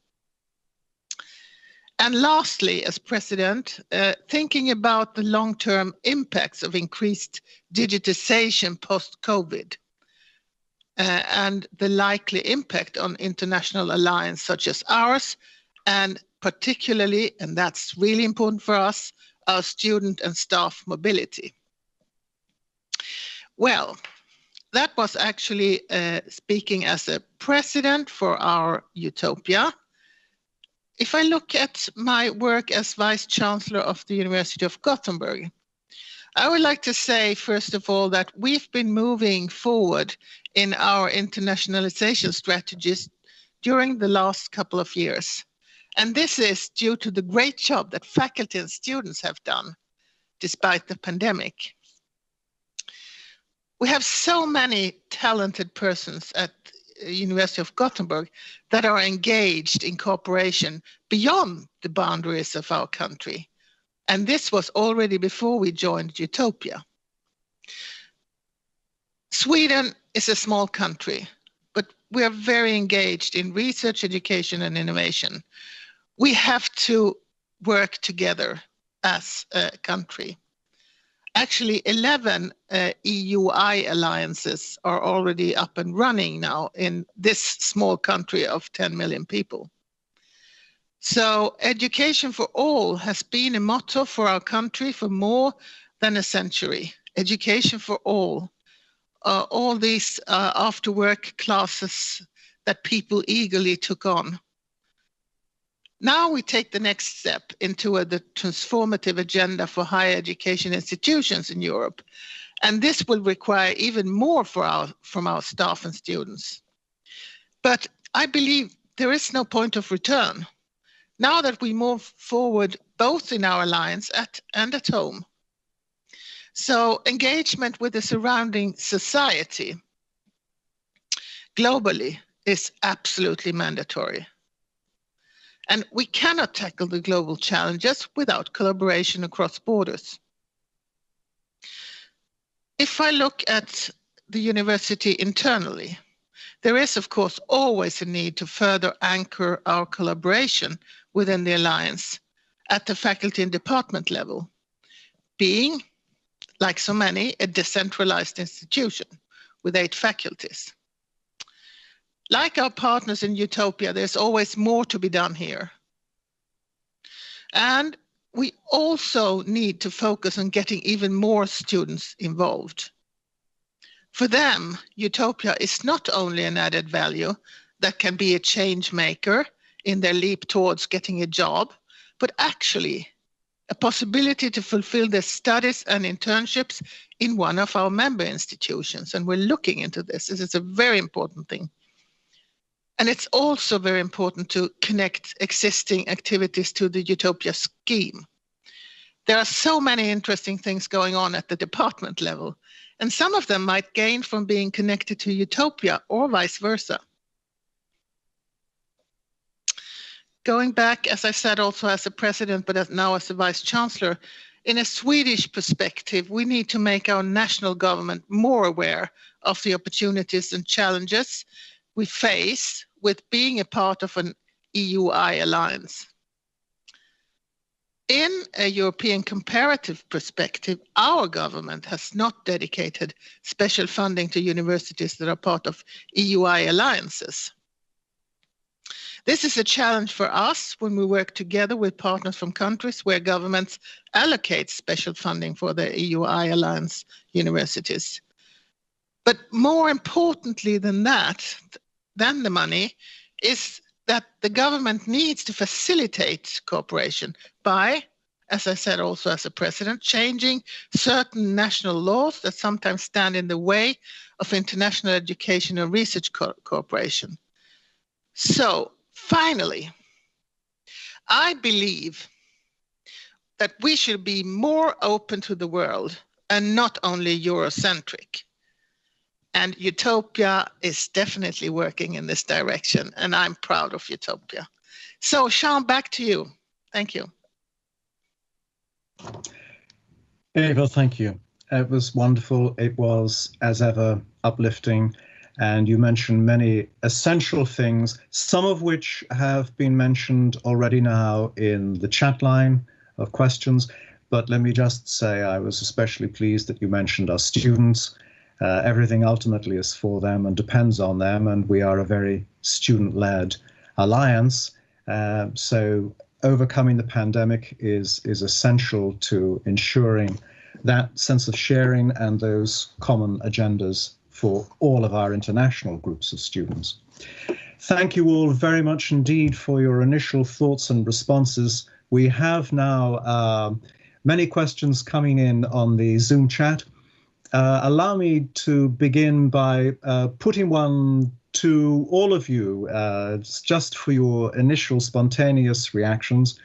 And lastly, as president, thinking about the long-term impacts of increased digitization post-COVID and the likely impact on international alliances such as ours, and particularly, and that's really important for us, our student and staff mobility. Well, that was actually speaking as a president for our Utopia. If I look at my work as Vice-Chancellor of the University of Gothenburg, I would like to say, first of all, that we've been moving forward in our internationalization strategies during the last couple of years. And this is due to the great job that faculty and students have done despite the pandemic. We have so many talented persons at the University of Gothenburg that are engaged in cooperation beyond the boundaries of our country. And this was already before we joined Utopia. Sweden is a small country, but we are very engaged in research, education, and innovation. We have to work together as a country. Actually, 11 EUI alliances are already up and running now in this small country of 10 million people. So education for all has been a motto for our country for more than a century. Education for all. All these after-work classes that people eagerly took on. Now we take the next step into the transformative agenda for higher education institutions in Europe. And this will require even more from our staff and students. But I believe there is no point of return. Now that we move forward both in our alliance and at home. So engagement with the surrounding society globally is absolutely mandatory. And we cannot tackle the global challenges without collaboration across borders. If I look at the university internally, there is, of course, always a need to further anchor our collaboration within the alliance at the faculty and department level, being, like so many, a decentralized institution with 8 faculties. Like our partners in Utopia, there's always more to be done here. And we also need to focus on getting even more students involved. For them, Utopia is not only an added value that can be a change maker in their leap towards getting a job, but actually a possibility to fulfill their studies and internships in one of our member institutions. And we're looking into this. This is a very important thing. And it's also very important to connect existing activities to the Utopia scheme. There are so many interesting things going on at the department level, and some of them might gain from being connected to Utopia or vice versa. Going back, as I said, also as a president, but now as a vice-chancellor, in a Swedish perspective, we need to make our national government more aware of the opportunities and challenges we face with being a part of an EUI alliance. In a European comparative perspective, our government has not dedicated special funding to universities that are part of EUI alliances. This is a challenge for us when we work together with partners from countries where governments allocate special funding for their EUI alliance universities. But more importantly than that, than the money, is that the government needs to facilitate cooperation by, as I said also as a president, changing certain national laws that sometimes stand in the way of international education and research cooperation. So finally, I believe that we should be more open to the world and not only Eurocentric. And Utopia is definitely working in this direction, and I'm proud of Utopia. So, Seán, back to you. Thank you. Eva, thank you. It was wonderful. It was, as ever, uplifting. And you mentioned many essential things, some of which have been mentioned already now in the chat line of questions. But let me just say I was especially pleased that you mentioned our students. Everything ultimately is for them and depends on them. And we are a very student-led alliance. So overcoming the pandemic is essential to ensuring that sense of sharing and those common agendas for all of our international groups of students. Thank you all very much indeed for your initial thoughts and responses. We have now many questions coming in on the Zoom chat. Allow me to begin by putting one to all of you, just for your initial spontaneous reactions.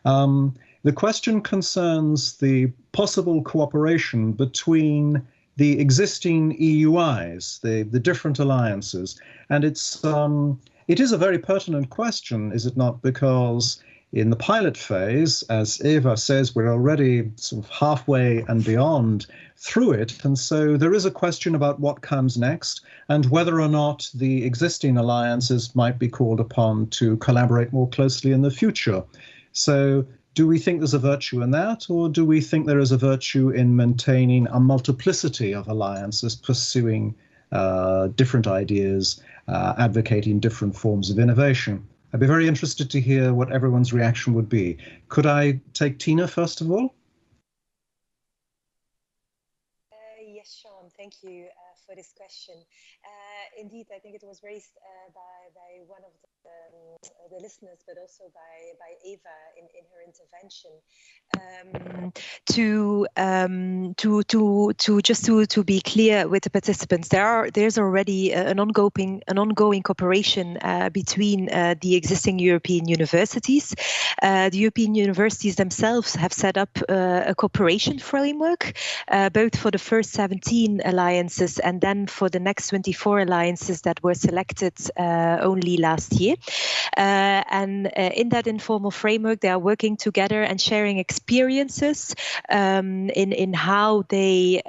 The question concerns the possible cooperation between the existing EUIs, the different alliances. And it is a very pertinent question, is it not? Because in the pilot phase, as Eva says, we're already sort of halfway and beyond through it. And so there is a question about what comes next and whether or not the existing alliances might be called upon to collaborate more closely in the future. So do we think there's a virtue in that, or do we think there is a virtue in maintaining a multiplicity of alliances, pursuing different ideas, advocating different forms of innovation? I'd be very interested to hear what everyone's reaction would be. Could I take Tina first of all? Yes, Seán, thank you for this question. Indeed, I think it was raised by one of the listeners, but also by Eva in her intervention. To be clear with the participants, there's already an ongoing cooperation between the existing European universities. The European universities themselves have set up a cooperation framework, both for the first 17 alliances and then for the next 24 alliances that were selected only last year. And in that informal framework, they are working together and sharing experiences in how they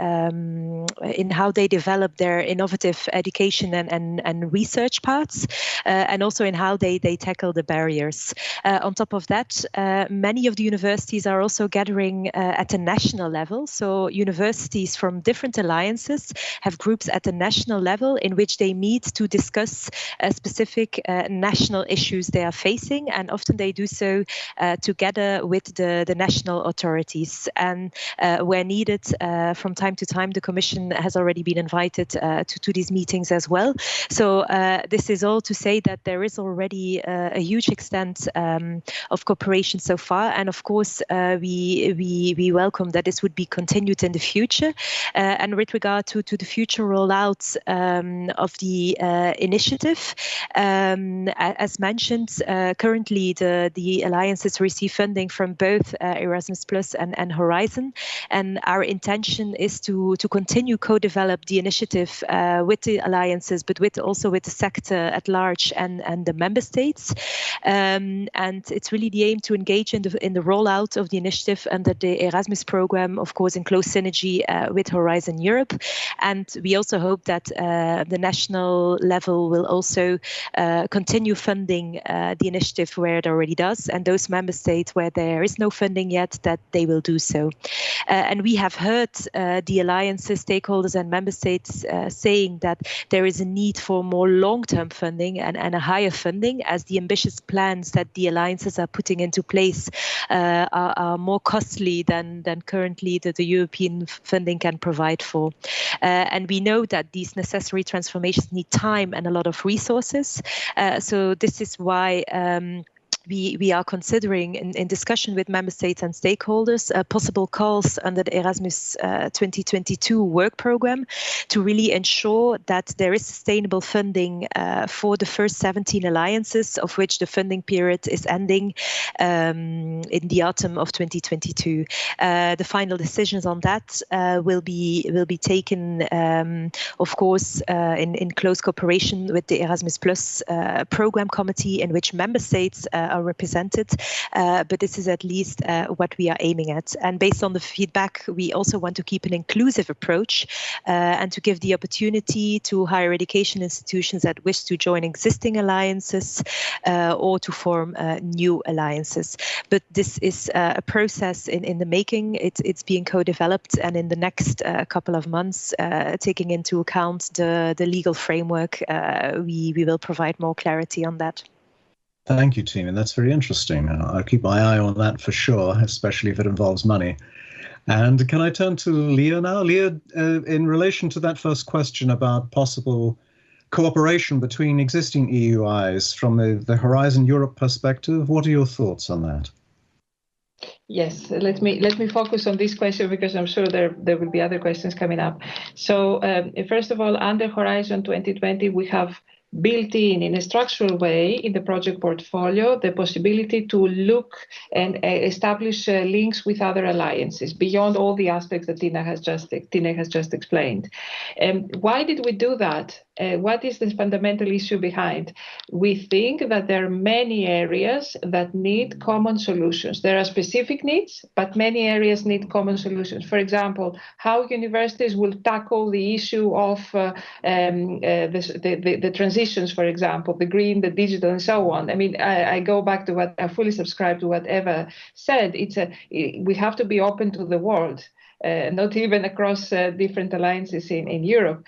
develop their innovative education and research paths, and also in how they tackle the barriers. On top of that, many of the universities are also gathering at the national level. So universities from different alliances have groups at the national level in which they meet to discuss specific national issues they are facing, and often they do so together with the national authorities. And where needed, from time to time, the Commission has already been invited to these meetings as well. So this is all to say that there is already a huge extent of cooperation so far, and of course we welcome that this would be continued in the future. And with regard to the future rollout of the initiative, as mentioned, currently the alliances receive funding from both Erasmus Plus and Horizon, and our intention is to continue co-develop the initiative with the alliances, but also with the sector at large and the member states. And it's really the aim to engage in the rollout of the initiative under the Erasmus program, of course, in close synergy with Horizon Europe. And we also hope that the national level will also continue funding the initiative where it already does, and those member states where there is no funding yet, that they will do so. And we have heard the alliances, stakeholders and member states saying that there is a need for more long-term funding and a higher funding, as the ambitious plans that the alliances are putting into place are more costly than currently the European funding can provide for. And we know that these necessary transformations need time and a lot of resources. So this is why we are considering, in discussion with member states and stakeholders, possible calls under the Erasmus 2022 work program to really ensure that there is sustainable funding for the first 17 alliances, of which the funding period is ending in the autumn of 2022. The final decisions on that will be taken, of course, in close cooperation with the Erasmus Plus program committee, in which member states are are represented, but this is at least what we are aiming at. And based on the feedback, we also want to keep an inclusive approach and to give the opportunity to higher education institutions that wish to join existing alliances or to form new alliances. But this is a process in the making. It's being co-developed, and in the next couple of months, taking into account the legal framework, we will provide more clarity on that. Thank you, Tine. That's very interesting. I'll keep my eye on that for sure, especially if it involves money. And can I turn to Leah now? Leah, in relation to that first question about possible cooperation between existing EUIs from the Horizon Europe perspective, what are your thoughts on that? Yes, let me focus on this question because I'm sure there will be other questions coming up. So first of all, under Horizon 2020, we have built in a structural way in the project portfolio the possibility to look and establish links with other alliances beyond all the aspects that Tine has just explained. Why did we do that? What is the fundamental issue behind? We think that there are many areas that need common solutions. There are specific needs, but many areas need common solutions. For example, how universities will tackle the issue of the transitions, for example, the green, the digital, and so on. I mean, I go back to what I fully subscribe to what Eva said. We have to be open to the world. Not even across different alliances in Europe.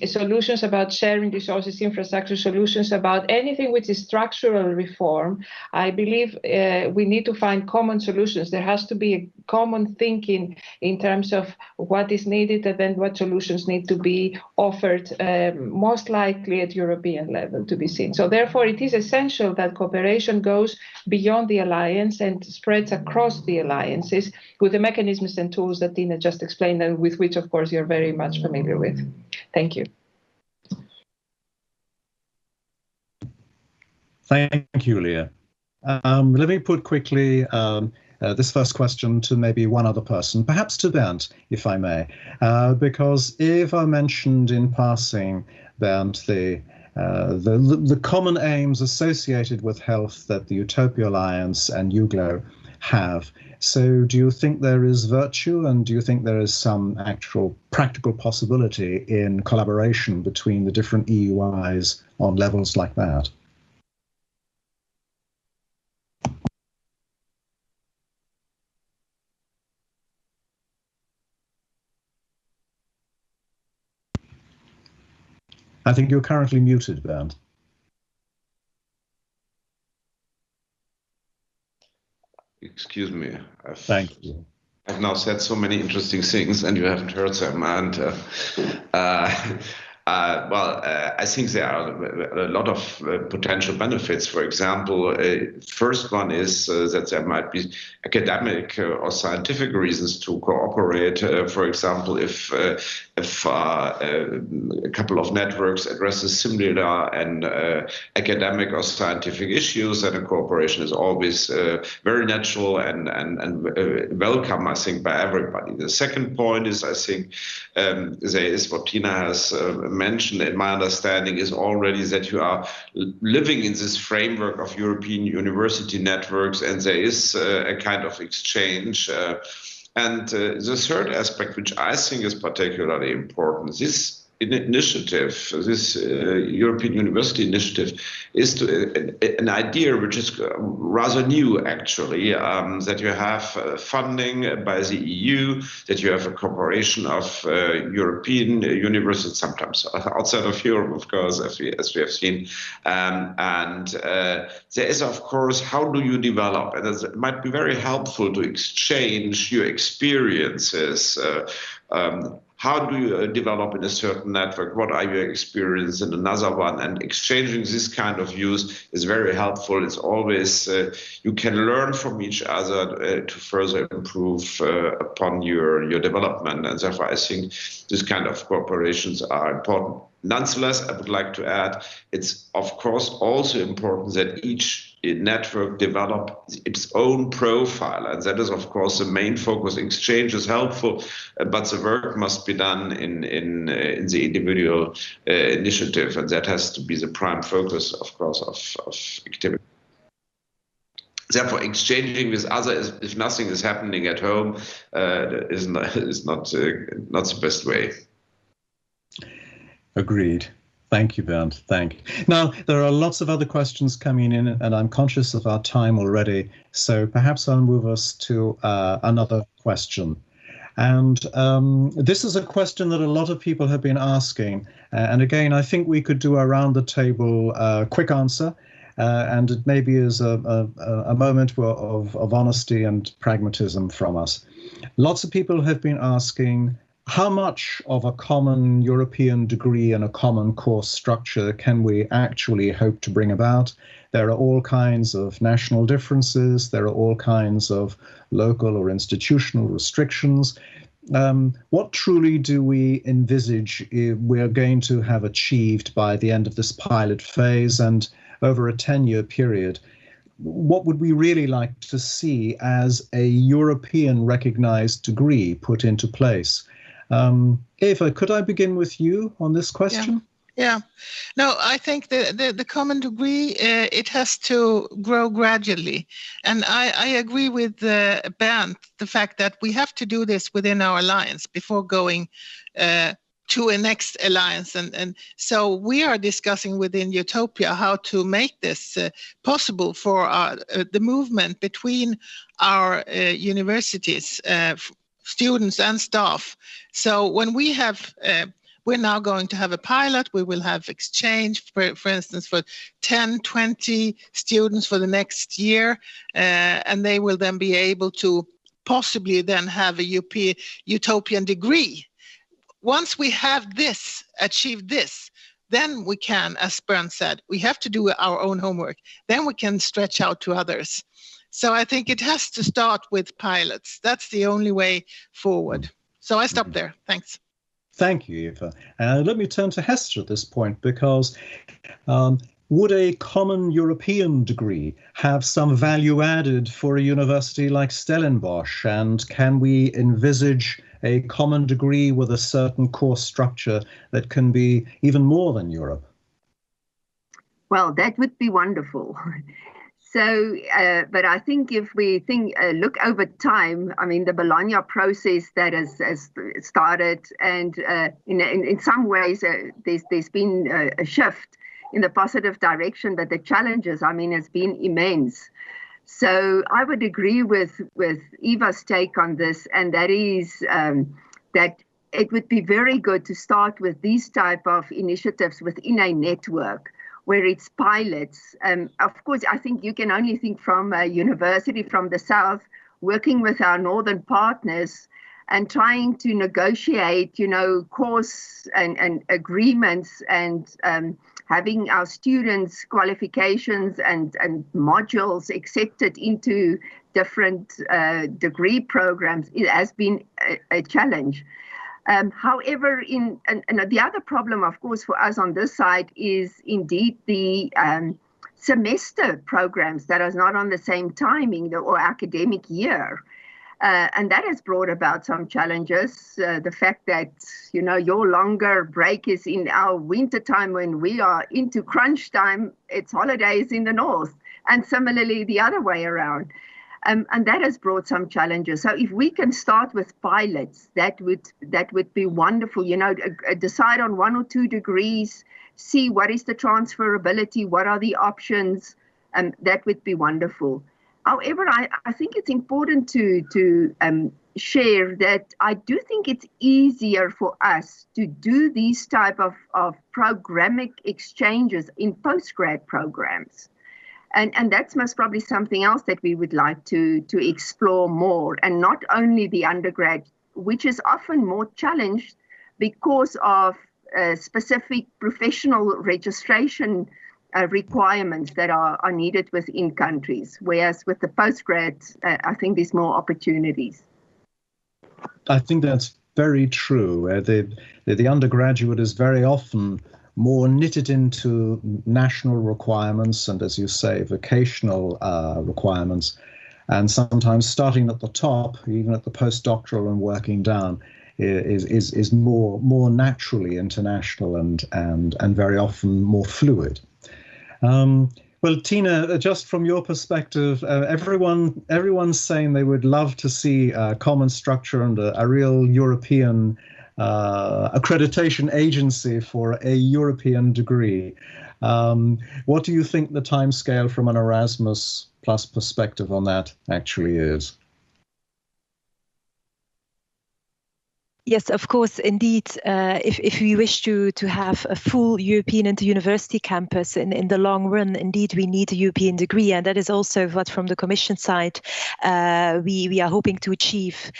Solutions about sharing resources, infrastructure solutions, about anything which is structural reform. I believe we need to find common solutions. There has to be a common thinking in terms of what is needed and then what solutions need to be offered, most likely at European level to be seen. So therefore, it is essential that cooperation goes beyond the alliance and spreads across the alliances with the mechanisms and tools that Tine just explained and with which, of course, you're very much familiar with. Thank you. Thank you, Leah. Let me put quickly this first question to maybe one other person, perhaps to Bernd, if I may, because Eva mentioned in passing, Bernd, the common aims associated with health that the EUTOPIA Alliance and EUGLOH have. So do you think there is virtue, and do you think there is some actual practical possibility in collaboration between the different EUIs on levels like that? I think you're currently muted, Bernd. Excuse me. Thank you. I've now said so many interesting things, and you haven't heard them. And I think there are a lot of potential benefits. For example, first one is that there might be academic or scientific reasons to cooperate. For example, if a couple of networks addresses similar and academic or scientific issues, then a cooperation is always very natural and welcome, I think, by everybody. The second point is, I think, there is what Tine has mentioned, in my understanding, is already that you are living in this framework of European university networks, and there is a kind of exchange. And the third aspect, which I think is particularly important, this initiative, this European University Initiative, is an idea which is rather new, actually, that you have funding by the EU, that you have a cooperation of European universities, sometimes outside of Europe, of course, as we have seen. And there is, of course, how do you develop? And it might be very helpful to exchange your experiences. How do you develop in a certain network? What are your experiences in another one? And exchanging this kind of views is very helpful. It's always, you can learn from each other to further improve upon your development. And therefore, I think this kind of cooperations are important. Nonetheless, I would like to add, it's of course also important that each network develop its own profile, and that is of course the main focus. Exchange is helpful, but the work must be done in the individual initiative, and that has to be the prime focus, of course, of activity. Therefore, exchanging with others, if nothing is happening at home, is not the best way. Agreed. Thank you, Bernd. Thank you. Now, there are lots of other questions coming in, and I'm conscious of our time already, so perhaps I'll move us to another question. And this is a question that a lot of people have been asking. And again, I think we could do around the table quick answer. And it maybe is a moment of honesty and pragmatism from us. Lots of people have been asking, how much of a common European degree and a common course structure can we actually hope to bring about? There are all kinds of national differences. There are all kinds of local or institutional restrictions. What truly do we envisage we're going to have achieved by the end of this pilot phase and over a 10-year period? What would we really like to see as a European recognized degree put into place? Eva, could I begin with you on this question? Yeah. No, I think the common degree, it has to grow gradually. And I agree with Bernd, the fact that we have to do this within our alliance before going to a next alliance. And so we are discussing within EUTOPIA how to make this possible for the movement between our universities, students and staff. So when we have, we're now going to have a pilot, we will have exchange, for instance, for 10, 20 students for the next year, and they will then be able to possibly then have a utopian degree. Once we have this, achieved this, then we can, as Bernd said, we have to do our own homework. Then we can stretch out to others. So I think it has to start with pilots. That's the only way forward. So I stop there. Thanks. Thank you, Eva. Let me turn to Hester at this point, because would a common European degree have some value added for a university like Stellenbosch? And can we envisage a common degree with a certain course structure that can be even more than Europe? Well, that would be wonderful. So, but I think if we look over time, I mean, the Bologna process that has started, and in some ways there's been a shift in the positive direction, but the challenges, I mean, has been immense. So I would agree with Eva's take on this, and that is that it would be very good to start with these type of initiatives within a network, where it's pilots. Of course, I think you can only think from a university from the south, working with our northern partners and trying to negotiate, course and agreements, and having our students' qualifications and modules accepted into different degree programs. It has been a challenge. However, and the other problem, of course, for us on this side is indeed the semester programs that are not on the same timing or academic year. And that has brought about some challenges. The fact that, your longer break is in our winter time when we are into crunch time, it's holidays in the north, and similarly the other way around. And that has brought some challenges. So if we can start with pilots, that would be wonderful. Decide on 1 or 2 degrees, see what is the transferability, what are the options, and that would be wonderful. However, I think it's important to share that I do think it's easier for us to do these type of programmatic exchanges in postgrad programs. And that's most probably something else that we would like to explore more, and not only the undergrad, which is often more challenged because of specific professional registration requirements that are needed within countries, whereas with the postgrads, I think there's more opportunities. I think that's very true. The undergraduate is very often more knitted into national requirements and, as you say, vocational requirements, and sometimes starting at the top, even at the postdoctoral and working down, is more naturally international and very often more fluid. Well, Well, Tina, just from your perspective, everyone's saying they would love to see a common structure and a real European accreditation agency for a European degree. What do you think the timescale from an Erasmus Plus perspective on that actually is? Yes, of course, indeed. If we wish to have a full European inter-university campus in the long run, indeed, we need a European degree. And that is also what from the Commission side we are hoping to achieve.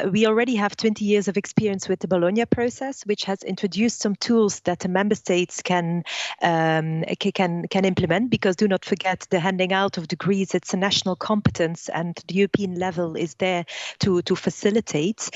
We already have 20 years of experience with the Bologna process, which has introduced some tools that the member states can implement, because do not forget, the handing out of degrees, it's a national competence, and the European level is there to facilitate.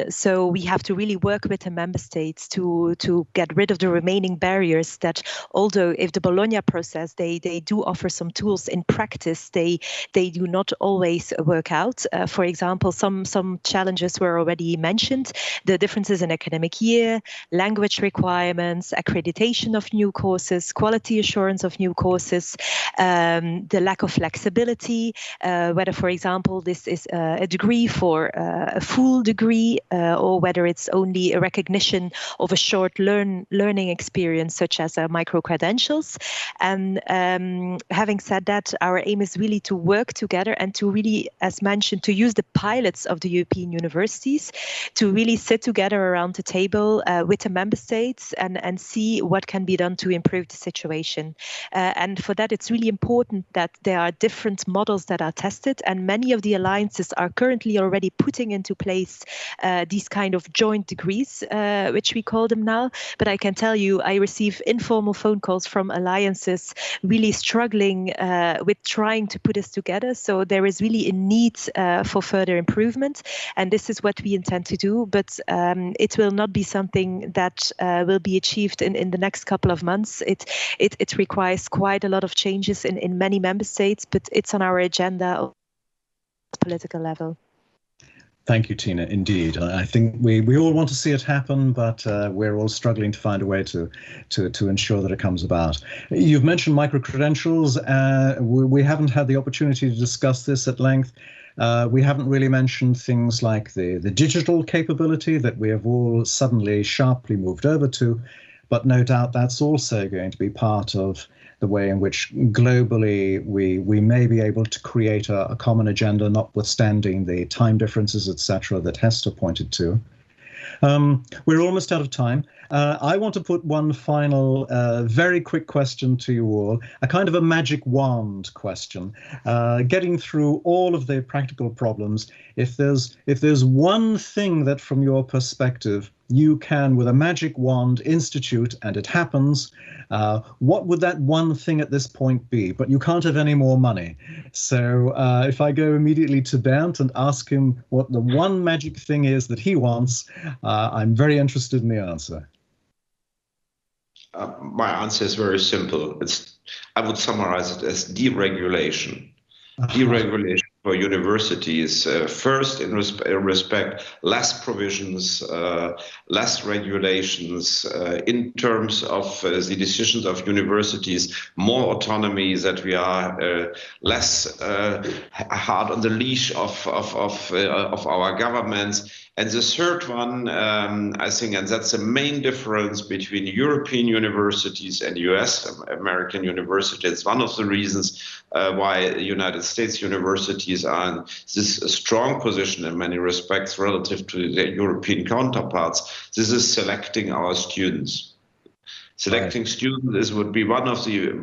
So we have to really work with the member states to get rid of the remaining barriers that, although if the Bologna process, they do offer some tools, in practice, they do not always work out. For example, some challenges were already mentioned: the differences in academic year, language requirements, accreditation of new courses, quality assurance of new courses, the lack of flexibility, whether, for example, this is a degree for a full degree, or whether it's only a recognition of a short learning experience, such as micro-credentials. And having said that, our aim is really to work together and to really, as mentioned, to use the pilots of the European universities to really sit together around the table with the member states and see what can be done to improve the situation. And for that, it's really important that there are different models that are tested, and many of the alliances are currently already putting into place these kind of joint degrees, which we call them now. But I can tell you, I receive informal phone calls from alliances really struggling with trying to put this together. So there is really a need for further improvement, and this is what we intend to do. But it will not be something that will be achieved in the next couple of months. It requires quite a lot of changes in many member states, but it's on our agenda at the political level. Thank you, Tina. Indeed, I think we all want to see it happen, but we're all struggling to find a way to ensure that it comes about. You've mentioned micro-credentials. We haven't had the opportunity to discuss this at length. We haven't really mentioned things like the digital capability that we have all suddenly sharply moved over to, but no doubt that's also going to be part of the way in which globally we may be able to create a common agenda, notwithstanding the time differences, etc., that Hester pointed to. We're almost out of time. I want to put one final very quick question to you all, a kind of a magic wand question. Getting through all of the practical problems, if there's one thing that from your perspective you can, with a magic wand, institute, and it happens, what would that one thing at this point be? But you can't have any more money. So if I go immediately to Bernd and ask him what the one magic thing is that he wants, I'm very interested in the answer. My answer is very simple. I would summarize it as deregulation. Deregulation for universities. First, in respect, less provisions, less regulations. In terms of the decisions of universities, more autonomy, that we are less hard on the leash of our governments. And the third one, I think, and that's the main difference between European universities and US American universities. It's one of the reasons why United States universities are in this strong position in many respects relative to their European counterparts. This is selecting our students. Selecting students would be one of the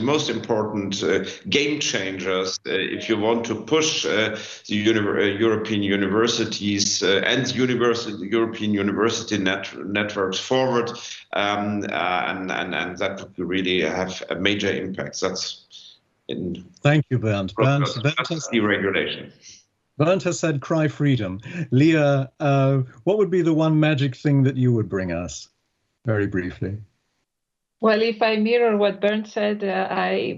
most important game changers if you want to push the European universities and European university networks forward, and that would really have a major impact. Thank you, Bernd. Bernd has deregulation. Bernd has said, "Cry freedom." Leah, what would be the one magic thing that you would bring us, very briefly? Well, if I mirror what Bernd said,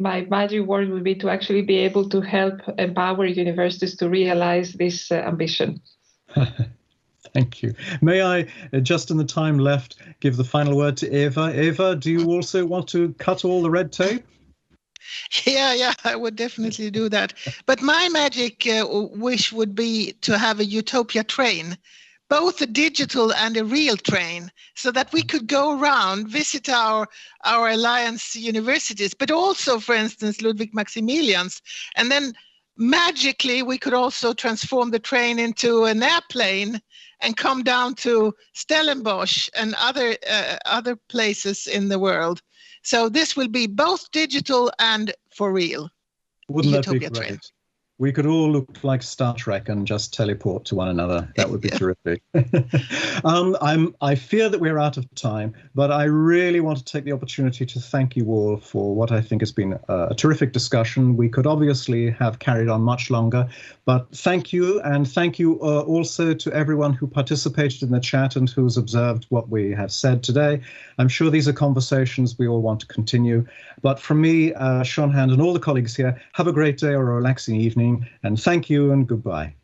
my magic word would be to actually be able to help empower universities to realize this ambition. Thank you. May I, just in the time left, give the final word to Eva. Eva, do you also want to cut all the red tape? Yeah, I would definitely do that. But my magic wish would be to have a Utopia train, both a digital and a real train, so that we could go around, visit our alliance universities, but also, for instance, Ludwig Maximillians, and then magically we could also transform the train into an airplane and come down to Stellenbosch and other places in the world. So this will be both digital and for real. Wouldn't that be Utopia great? train. We could all look like Star Trek and just teleport to one another. That would be terrific. I fear that we're out of time, but I really want to take the opportunity to thank you all for what I think has been a terrific discussion. We could obviously have carried on much longer, but thank you. And thank you also to everyone who participated in the chat and who's observed what we have said today. I'm sure these are conversations we all want to continue. But from me, Seán and all the colleagues here, have a great day or a relaxing evening. And thank you and goodbye.